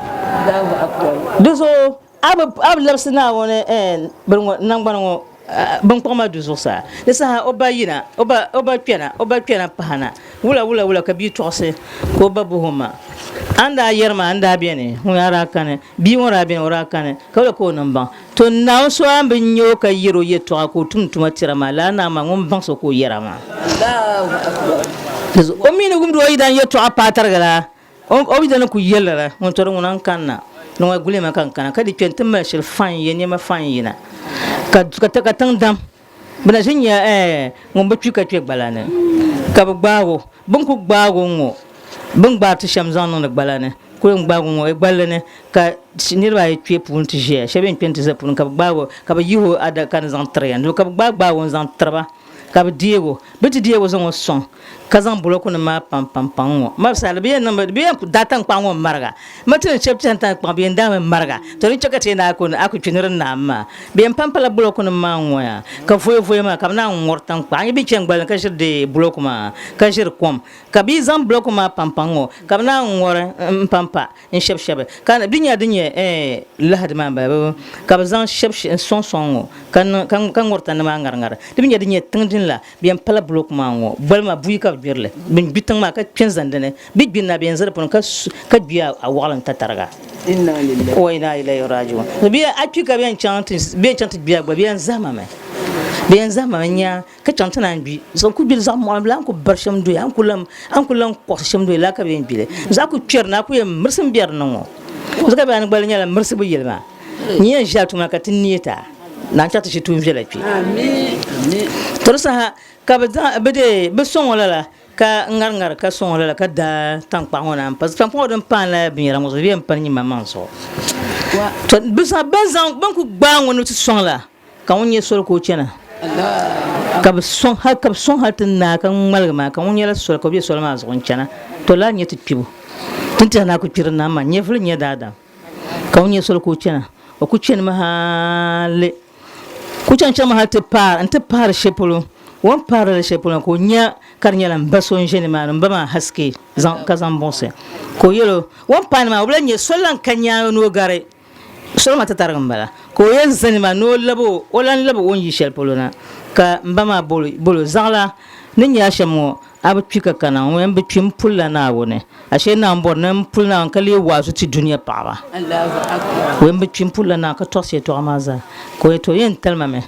duso ab labsina wona berngo nangbango ban koma duso sa de sa obayina oba pena pahana wula ka bi tose ko babu homa anda yerma anda biene ngara kane bi wora biene ora kane kawle ko namba to naw so ambe nyo ka yiro yeto ko tumtuma tirama la na ma ngom banso ko yerama Allahu akbar o mino gum do yidan yeto apatar gala o bidan ku yellara on to ngonan kanna no gule ma kan kana kadi pentum ma shil fan yene ma fan yina ka tan dam bana jinya ngom ba tuka tuek balane ka bagbago bunku gbago ngo bang ba ti shamzan no gbalane ko ngbago ngo e gbalane ka nirba e tue pun ti je shebe pente za pun ka gbago ka ba yiho ada kan zan tren do ka gbago zan traba ka diego biti diego zan son kazan buloko na ma pam ma sala be na be datan kwango marga matin cheptan tan kwa be ndame marga to ni chakate na ko aku chinirin na ma be pampala buloko na ma ngoya ka foyo ma ka na ngortan kwa bi chen gbal ka shirde buloko ma ka shir kom ka bi zan buloko ma pampango ka na ngore pampa in shebe kan dinya lahad ma ba ka zan sheb son kan ngortan ma ngar dinya tindin la bi pala buloko ma ngo balma buyi ka birle bin bitang ma ka penzandene big bin na bien zara pon ka biya a walan tatarga inna lillahi wa inna ilaihi raji'un biya atu ka bien chanti biya gba bien zama me ben zama nya ka chantana bi so ku bil zam mo blan ku barsham do an kulam ko sham do la ka ben bile za ku cerna ku yem mursim biar no so ka ban gbal nya la mursi bu yelma nya jatu ma ka tinita na chata shi tun vela pi amin to sa ka bede be son wala ka ngar ka son wala ka da tan pa ngona parce que tan pa don pan la bi ra mo so bien pan ni maman so to be sa bazan ban ku gba ngono ti son la ka wonye sol ko chena ka son ha tin na kan malgama ka wonye la sol ko bi sol ma zo chena to la nyeti pibu tinta na ku pirna ma nyefle nya dada ka wonye sol ko chena o ku chen ma hale ku chen chama ha te par shepolo won par le shepolo ko nya karnya la bason jene ma no bama haske zan kazan bonse ko yelo won pan ma obla nye solan kanya no gare sol ma tatar ngambala ko yen zanima no labo won yi shepolo na ka mbama bolo zala ni nya shamo abutwika kana wen betwim pulla na wone ashe na mbor na pulla kale wazu ti duniya pawa Allahu akbar wen betwim pulla na ka tose to amaza ko to yen talma me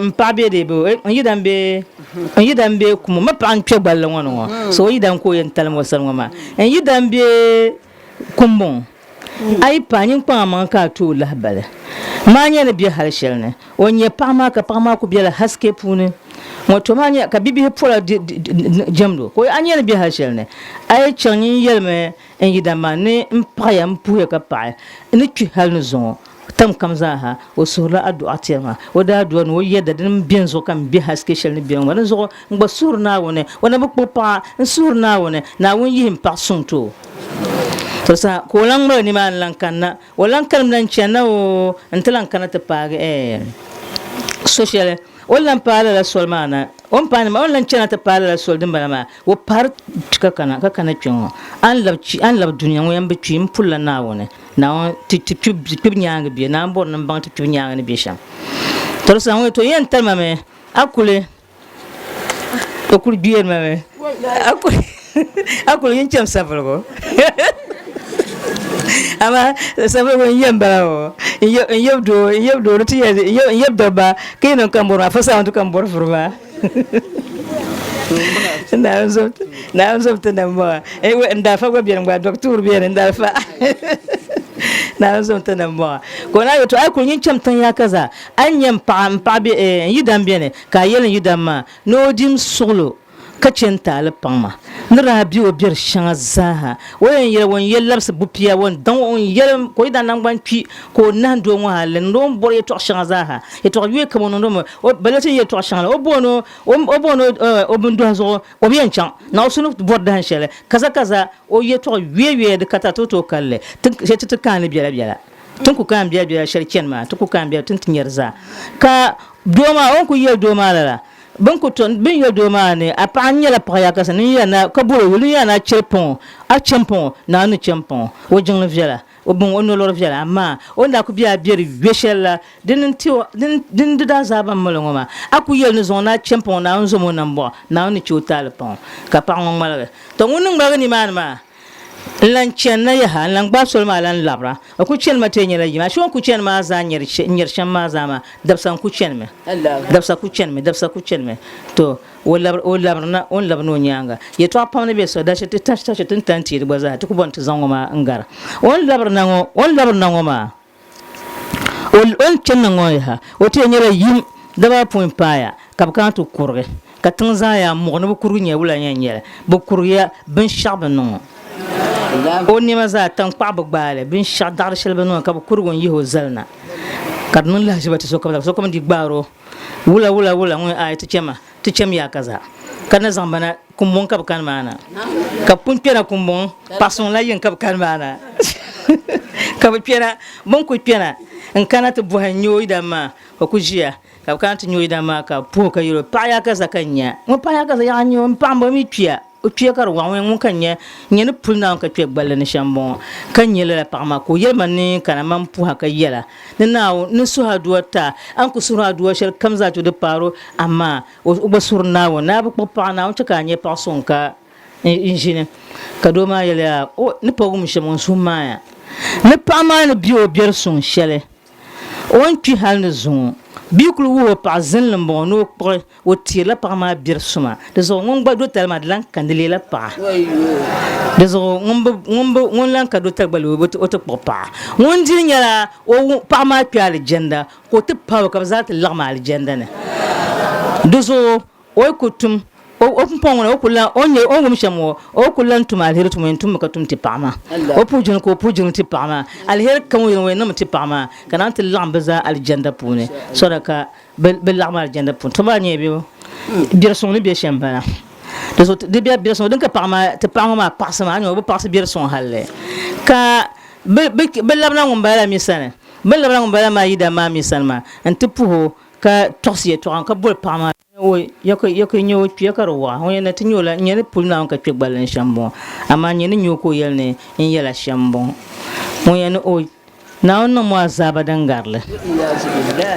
mpabe de bo yidambe kuma ma pan twe gballa wono so yidam ko yen talma salma ma yidambe kumbon ai panin pa man ka to lahbala manya ne bi halshel ne onye pama ku bi la haske pune moto manya ka bibi pola jamdo ko anya ne bi halshel ne ai chanyin yelme en yidama ne mpaya mpuya ka pa ni twi hal no zo tam kamza ha o sura addu'a tema o da addu'a no yedda din bien zo kam bi haske shel ni bien wona zo ngba surna wona wona bu pa surna wona na won yim pa sunto to sa ko lang mo ni man lang kanna walang kan nan chana o antalang kana te pag social wallan pala la solmana on pan ma wallan chana te pala la sol dimbala ma wo par ka kana chon an lab duniya wo yambe chim pulla na wona na ti pib nyaanga bi na bor nan bang ti pib nyaanga ni bi sham to sa wo to yen talma me akule to kul bier ma me akule yen cham savalgo ama sabe ko yembao yebdo ti yebdo ba kino kambora fasa on to kambora furba na zo tana we nda fa go bien ngwa docteur bien nda fa na zo tana ko na yo to ai ko yin cham tan ya kaza anyam pa be yidam bien ka yelen yidam ma no dim solo kacin tale pangma nira bi o bir shanga zaha won yel labs bupia won dan won yel ko idan nan ban pi ko nan do mo halen do bor ye to shanga zaha e to yue kamo no mo o balati ye to shanga o bono o bundu zo o bien chan na sunu bor dan shele kaza o ye to yue de kata to kalle je to kan biela tun ku kan biela sharken ma tun ku kan biela tun tinyarza ka doma on ku ye doma la ben ko ton ben yo do mane apa nyela pa ya ka sani ya na ka bolo wulu ya na chepon a chempon na no chempon o jingla viala o bon on lor viala ma on da ku bia bier weshela din da zaba malongo ma aku yel no zona chempon na on zo mo nambo na on chutal pon ka pa ngong mala to ngun ngba ni man ma lan chen na ya han lan gba sol ma lan labra ku chen ma te nyela yima shon ku chen ma za nyer shan ma za ma dabsan ku chen me dabsa ku chen me to wala on labno nyanga ye to pam ne be so da shete ta tanti de baza to ku bon to zango ma ngara on labna ngo ma on chen na ngo ya o te nyela yim daba point paya kapkan to kurge ka tanza ya mo no kuru nya wula nya nyela bu kurya bin shab no oni maza tan pa bagbale bin shadar shelbe no ka kurgon yiho zalna kadnun la jibati so kam di gbaro wula ngon ay to chem ya kaza kana zambana kumbon ka kan mana ka punpena kumbon pason la yin ka kan mana ka pena bon ku pena en kana to buhanyo idama ko jia ka kan to nyoida ma ka pu ka yiro pa ya kaza kanya mo pa ya kaza ya nyo pambo mi pia o pia kar wa wen kanya nyene pulna ka pia gballa ni shambon kanya la pama ko yelma ni kana man pu haka yela ni nawo ni su ha duwata an ku su ha duwa shel kamza to de paro amma o ba surna wo na bu pa na o chaka nye pa sonka injine ka do ma yela o ni pa gum shemon sumaya ni pa ma ni biyo bier son shele on tu hal ni zon bikul wo pa zin lembo no po o tila pa ma bir suma de zo ngba do tel ma lan kandile pa de zo ngombe lan ka do tel balo o to pa ngon din yala o pa ma pi al jenda ko te pa ka zat la ma al jenda ne de zo o kutum o pongona o kula onye o ngumshamo o kula ntuma alheri tumo ntuma ka tum ti pama o pujun ko pujun ti pama alheri kan wo no ti pama kana ant lambaza aljanda pune sodaka bel lama aljanda pune to ba nye bi bir son bi shambana de so de bir son donc pama te pama ma pasama anyo bo pas bir son halle ka bel lamna ngumbala misane bel lamna ngumbala ma yida ma misalma antipuho ka tosie to an ka bol pama o yako nyo pi ka rowa o yana tinyo la nyene pulna ka twegbalan shambo ama nyene nyoko yelne in yela shambo o yana o na onno mo azaba dangarle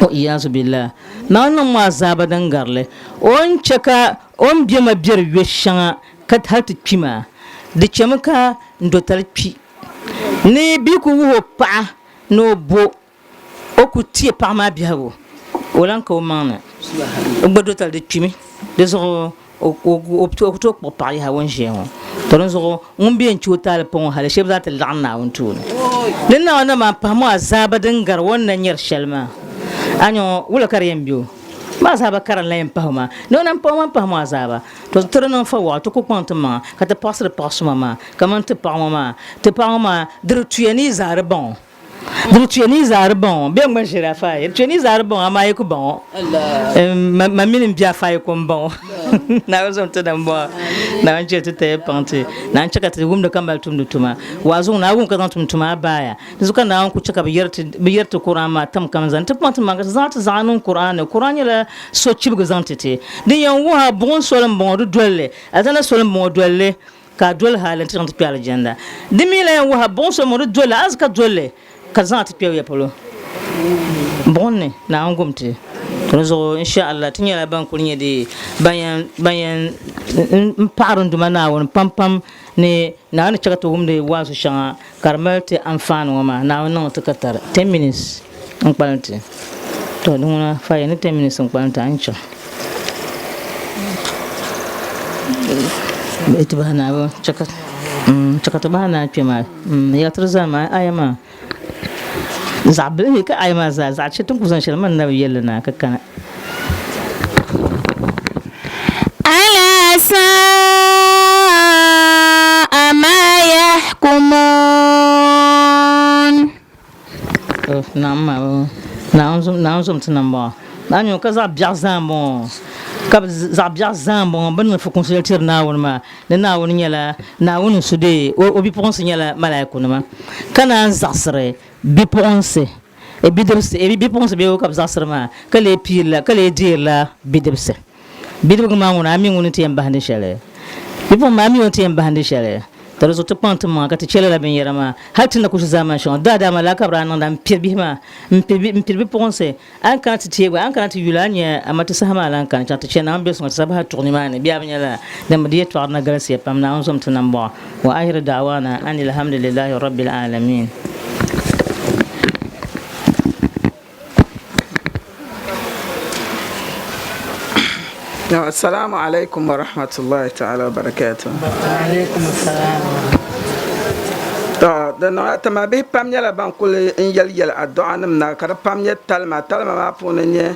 o iyazu billah na onno mo azaba dangarle on chaka on biema bier weshanga kat hat pima de chemaka ndotal pi ne bi ku wo pa no bo o ku tie pa ma biawo olan ko mana ngba dotal de pimi de zo o to ko pari ha won je on to zo ngumbi en chutal pon hala sheb zat lanna won tun den na wana ma pa mo azaba dangar wannan yar shalma anyo wala kariyam biyo ma azaba karan la yampa ma no nan pa mo azaba to toro non fa wa to ko kwantama ka ta pasre pasuma ma kaman te pa ma de tuyani zarbon donc tu es ni zarbon bien moi j'ai la faille tu es ni zarbon ama yeko bon ma mine bien faille comme bon na zo to dan bo na nje to te pante na nchaka te gum de kambal tum tuma wazo na gum ka tum tuma baya zuka na ku chaka biyarta qur'an ma tam kam zan tap pante ma ga zat zanun qur'an la so chib ga zantete din yan wa bon solam bon do dolle azana solam bon dolle ka dole halin tan tafi aljanna dimila yan wa bon so mo dole azka dole kazan tafi ya polo bonne na ngumte to zo insha Allah tinya la ban kunye de bayan parun duma na won pam ne na ne chaka to gumde wasu shanga karmalte amfano ma na won to katar 10 minutes on palante to dum fa ne 10 minutes on palante ancha ita bana ba chaka to bana pema ya trzama ayama zabbe ka ayama za ce tun kusan shirman na yellana kakkana ala sa'a ma yahkumun na zum tunamba anyo ka za biazambo ka za biazambo ban fa consulter na won ma na won nyala na won sude o bi pense nyala malaiku ma kana zasre bi pense e bidrse e bi pense be o ka zasre ma kale pila kale dirla bidrse bidrgo ma won ami won tiyam bahande shale bi pon ma ami won tiyam bahande shale to zo to pante ma ka te chele la ben yerama hatin na ku zaman shon da malaka brana ndam pirbi ma mpirbi pense an kan ti tiwa an kan ti yulanya amata sahama lan kan ta chena ambe so sabaha tournimane biya banyala dam diye to arna galasi pam na on som tunamba wa ahir da'wana anil hamdulillahi rabbil alamin. Assalamu alaikum wa rahmatullahi ta'ala wa barakatuh. Wa alaikum assalam. Da tama be pam nyala ban kul in yel addu'a nam na kada pam nyet talma ma puna nye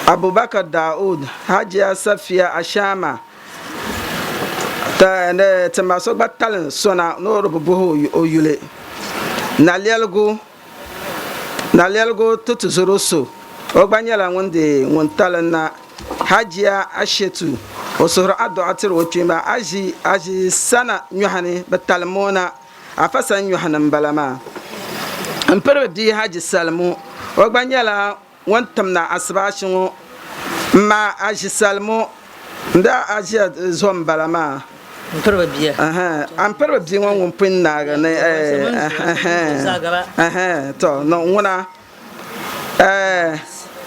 Abubakar Daud Hajiya Safiya Ashama ta ne tama so batal sona no rubu o yule na lelgo tutu zoroso o gbanyala wonde won talanna Hajiya Ashetu o sohra addu'atir o chima aji sana nyuhani batalmona afasa nyuhana balama amperwe di Haji Salmu o gbanyala won tamna asbashin ma aji Salmu nda aji zom balama amperwe biya amperwe bi won pinna ga ne to no wona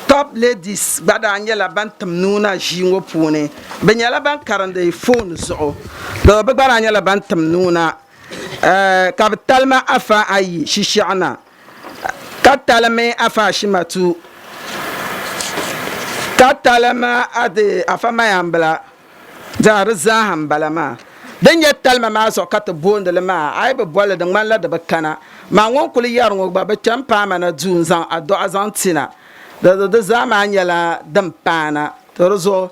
top ladies bada nyela bantam nuna jingo pune benyala ban karande phone so do be bada nyela bantam nuna kapitalma afa ayi shishana katalme afa shimatu ka talama ade afama yambla da razaham balama dan ya talma ma so ka to bondele ma ay be bolle de man la de bakana ma won kuli yar ngo ba be champa ma na dun zan ado azantina da zama nyala dam pana to rozo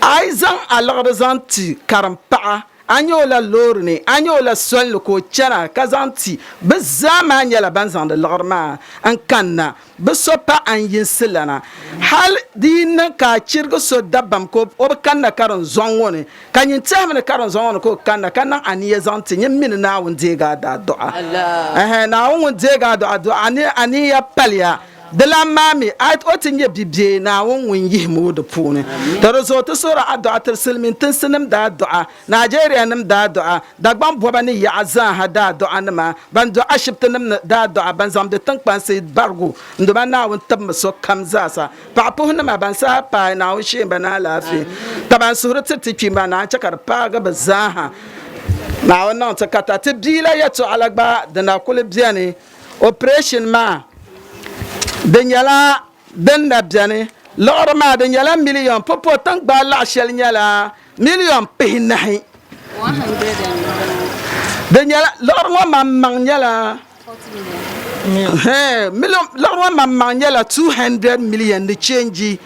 ay zan alag zanti karampa anyo la lorne anyo la sol ko chana kazanti be zama nyala banzan de lorma an kanna be so pa an yinsilana hal din ka chirgo so dabam ko o kanna karon zongone kanyin tsamne karon zongone ko kanna kanna aniye zanti nyimin na wonde ga da doa na wonde ga do ani ya palya de la mami at otinye bibie na won yi mu de pune to so to sura addu'a tilsilmin tinsinam da addu'a Nigeria nam da addu'a da gban boba ni ya azan ha da addu'a nama ban do ashibtanam da addu'a ban zam de tankpan se bargo ndo ban na won tab so kamza sa pa po na ma ban sa pa na won shi ban na lafi ta ban sura titi ba na chakar pa ga bazaha na won non ta kata tibdila ya to alagba da na kule biane operation ma Danyala danda biane lor ma danyala million popo tan gba la shel nyala million pehinahi 100 danyala lor ma mang nyala million lor ma mang nyala 200 million de change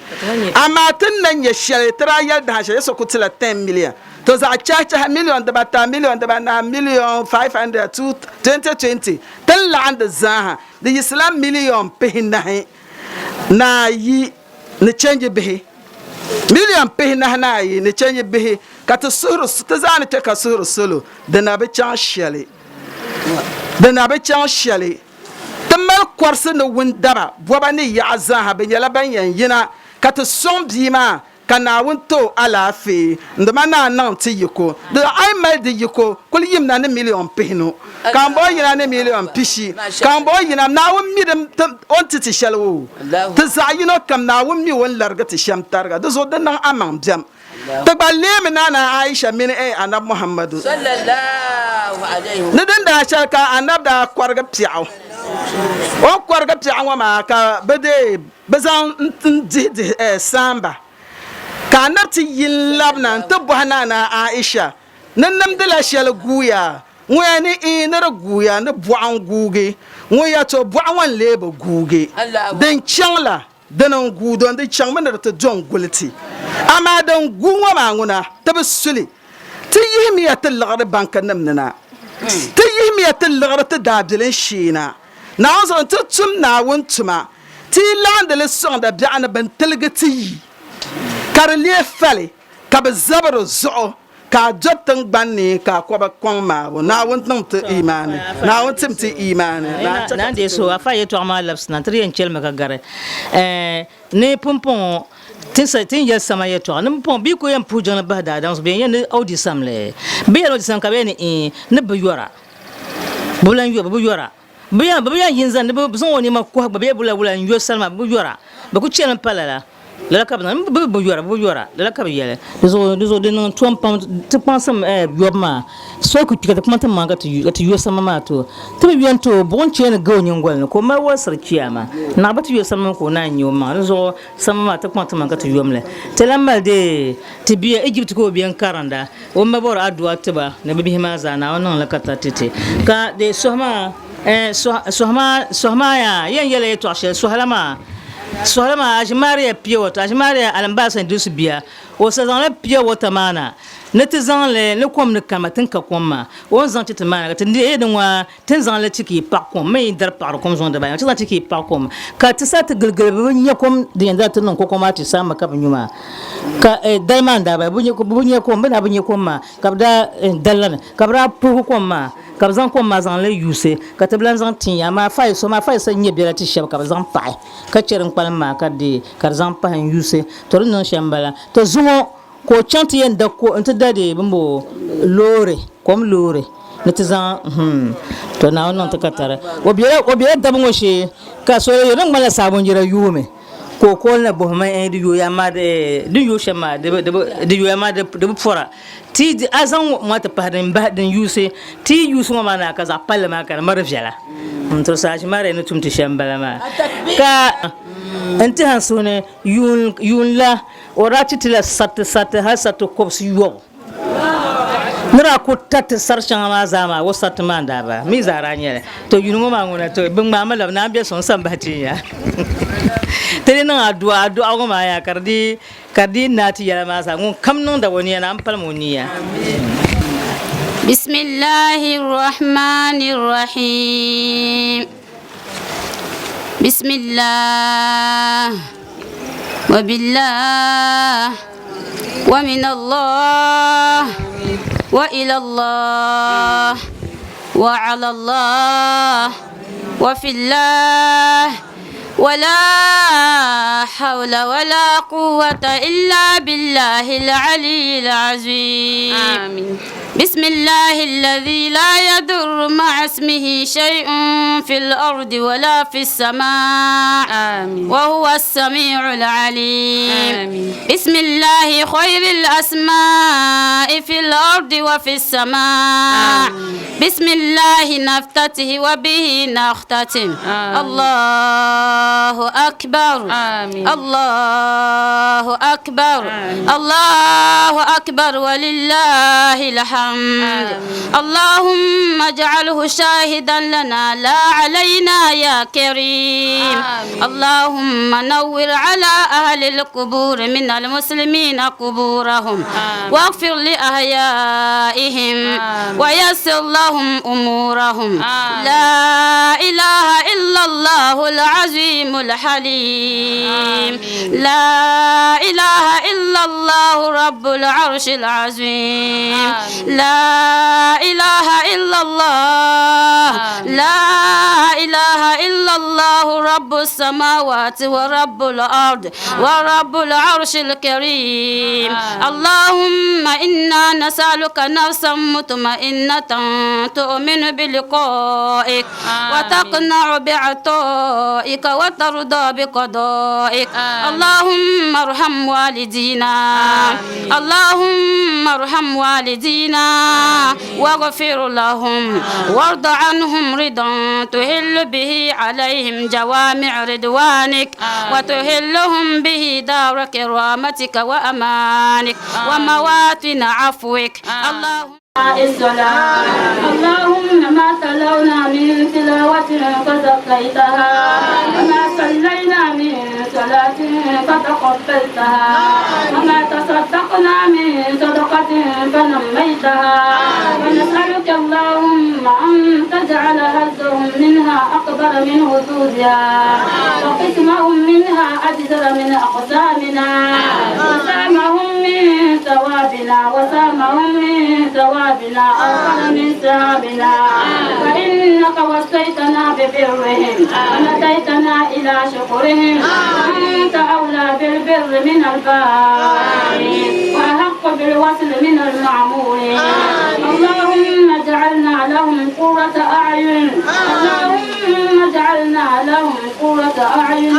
amatin nan ya shel trial da shel so kutila 10 million to za cha million da bata million da bana million 500 to 2020 tan la and zaha the Islam million pehinahi na yi ne change bihi million pehinahi na yi ne change bihi kata suru tazani te ka suru solo de na be chan shele tamal kwarse no windaba boba ni ya zaha be yala ban yan yina kata som bima kana wonto alafi ndama na nan ti yiko de ay mal de yiko kul yim na ne million pehino kan bo yina ne million pishi kan bo yina na won mi dem on ti shalwo de zayino kam na won mi won larga ti sham targa de zo de nan amam jam te ba lemi na Aisha min anab Muhammadu sallallahu alaihi ne den da shaka anab da kwarga piaw o kwarga piaw ma ka bede bezan ndi samba ka nabti yin labna to bohana na Aisha nan nam de la shel guya ngwani inara guya ne buan guge ngoya to buan lebe guge den changla danan gudon de changman da to jon gulti ama dan guwa ma nguna tabsuli ti yihmiya tilgare bankan namna ti yihmiya tilgare ta dadilin shina na zo to tum na wontuma ti landele son da bi'ana ban tilgati karlie fale ka bezabro zo ka jotan banni ka ko ba kon ma na wontan te imani na wontim te imani na de so afa yeto ma labs na trien chelme ka gare ne pompon tin ya sama yeto ne pompon bi ko yam pujan ba da dans be yen audi samle be yen audi sam ka be ne be yora bulan yo be yora be yan yinzan ne be zon woni ma ko be bulan yo salma be yora be ku chen palala la kabna bu yora la kab yele zo de non tom pam te pensam yobma so ku tika kuma ta manga to yo sama ma to te biyan to bon chen ga onyin gwal ko ma wasar kiyama na ba to yo sama ko na nyo ma zo sama ma ta kuma ta manga to yomle te lamal de te biya Egypt ko biyan karanda o ma bor adwa te ba na bibi ma za na wannan la kata tete ka de sohma ya yan yele to ashe sohalama ajmaria pie water ajmaria alambasa ndus bia o sa zan le pie water mana ne te zan le kom ne kamatin ka komma o zan te mana te ndi edin wa ten zan le tiki pa kom me dar pa kom zon de ba te zan tiki pa kom ka te sa te gilgil bu nya kom de nda te non ko koma ti sama ka nyuma ka diamond da ba bu nya kom ba bu nya kom ma ka da dalan ka bra pu kom ma ka zan kom ma zan le yuse ka te blan zan tin ya ma fa so nya bi la ti shab ka zan pa ka cherin palma ka de ka zan pa yuse to non shambala to zumo ko chanti yen da ko nta dade bimbo lore kom lore netizan to na non ta katara obiya da bungo she ka so yo nan mala sabon jira yume ko na bo ma en di yo ya ma de di yo shema de yo ya ma de fora ti azan mata padan ba den yuse ti yuse ma na kaza palma kan marjala to sa ji mare ne tumti shambala ma ka انت هنسونه يون لا وراتي تلا سات هسات كوبس يو nira ko tat sarshan ma zama wasat man da ba mi zaranye to yunu ma ngona to bin ma malam na be son san bati ya tele na addu'a ko ma ya kardi nati ya ma sa ngun kam non da woni na ampal moniya bismillahir rahmanir rahim bismillah wa billah wa min Allah وإلى الله وعلى الله وفي الله ولا حول ولا قوة إلا بالله العلي العظيم آمين. بسم الله الذي لا يضر مع اسمه شيء في الأرض ولا في السماء آمين. وهو السميع العليم آمين. بسم الله خير الأسماء في الأرض وفي السماء آمين. بسم الله نفتته وبه نختتم الله أكبر آمين. الله أكبر آمين. الله أكبر ولله الحمد آمين. اللهم اجعله شاهدا لنا لا علينا يا كريم آمين. اللهم نور على أهل القبور من المسلمين قبورهم واغفر لأحيائهم ويسر لهم أمورهم لا إله إلا الله العظيم الحليم لا إله إلا الله رب العرش العظيم لا إله إلا الله لا إله إلا الله رب السماوات ورب الأرض ورب العرش الكريم اللهم إنا نسألك نفسا مطمئنة تؤمن بلقائك وتقنع بعطائك وترضى بقضائك اللهم ارحم والدينا اللهم ارحم والدينا واغفر لهم وارض عنهم رضا تهل به عليهم جوامع رضوانك وتهلهم به دار كرامتك وأمانك ومواطن عفوك اللهم اللهم ما تلونا من تلاوة فزكيتها وما صلينا من صلاة فتقبلتها وما تصدقنا من صدقة فنميتها ونسألك اللهم أن تجعل هزهم منها أكبر من هزوزها وقسمهم منها أجزر من أقسامنا وسامهم من ثوابنا وسامهم من ثوابنا أوفر من ثوابنا فإنك وصيتنا ببرهم ونتيتنا إلى شكرهم وأنت أولى بالبر من البارين وأحق بالوصل من المعمورين اللهم اجعلنا لهم قرة أعين اللهم اجعلنا لهم قرة أعين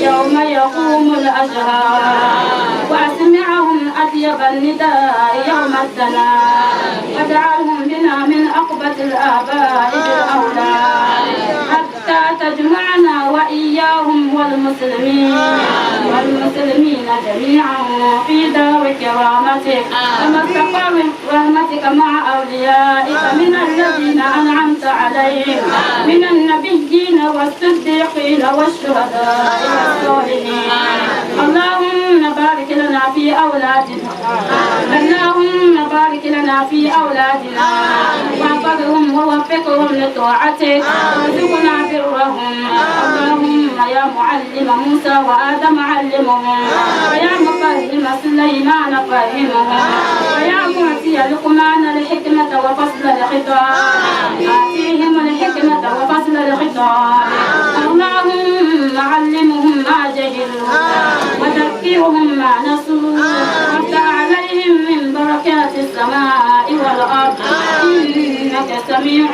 يوم يقوم الأشهاد وأسمعهم أطيب النداء يوم الدناء واجعلهم بنا من أقبة الآباء بالأولاد حتى تجمعنا وإياهم والمسلمين جميعا في دار كرامتك ومستقر رحمتك مع أوليائك من الذين أنعمت عليهم من النبيين والصديقين والشهداء والصالحين اللهم بارك لنا في أولادنا اللهم بارك لنا في أولادنا واحفظهم ووفقهم لطاعتك وارزقنا برهم اللهم يا معلم موسى وآدم علمهم ويا مفهم سليمان فهمهم ويا معطي لقمان الحكمة وفصل الخطاب آتيهم الحكمة وفصل الخطاب اللهم علمهم ما جهلوا وذكرهم ما نسوا وافتح عليهم من بركات السماء والأرض إنك سميع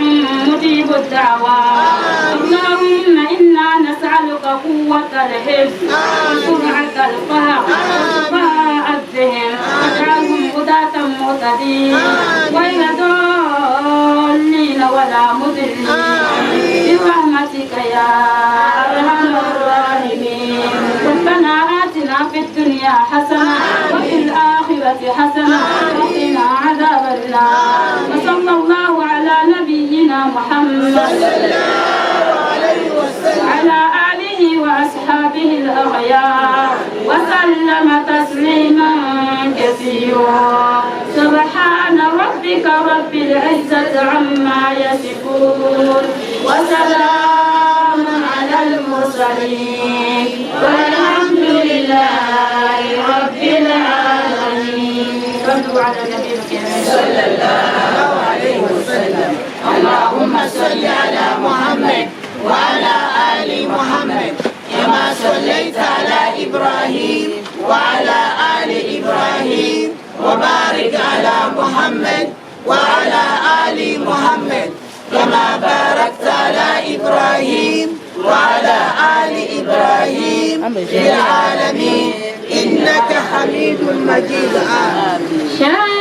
مجيب الدعوات اللهم إنا نسألك قوة الحفظ وسرعة الفهم وصفاء الذهن واجعلهم هداة مهتدين غير ضالين ولا مضلين برحمتك يا أرحم الراحمين الدنيا حسنة وفي الآخرة حسنة وقنا عذاب النار. وصلى الله على نبينا محمد وعلى آله وأصحابه الأخيار وسلم تسليما كثيرا. سبحان ربك رب العزة عما يصفون وسلام على المرسلين والحمد لله رب العالمين. صلوا على النبي الكريم صلى الله عليه وسلم. اللهم صل على محمد وعلى آل محمد كما صليت على إبراهيم وعلى آل إبراهيم وبارك على محمد وعلى آل محمد كما باركت على إبراهيم وعلى آل إبراهيم في العالمين إنك حميد مجيد. آمين.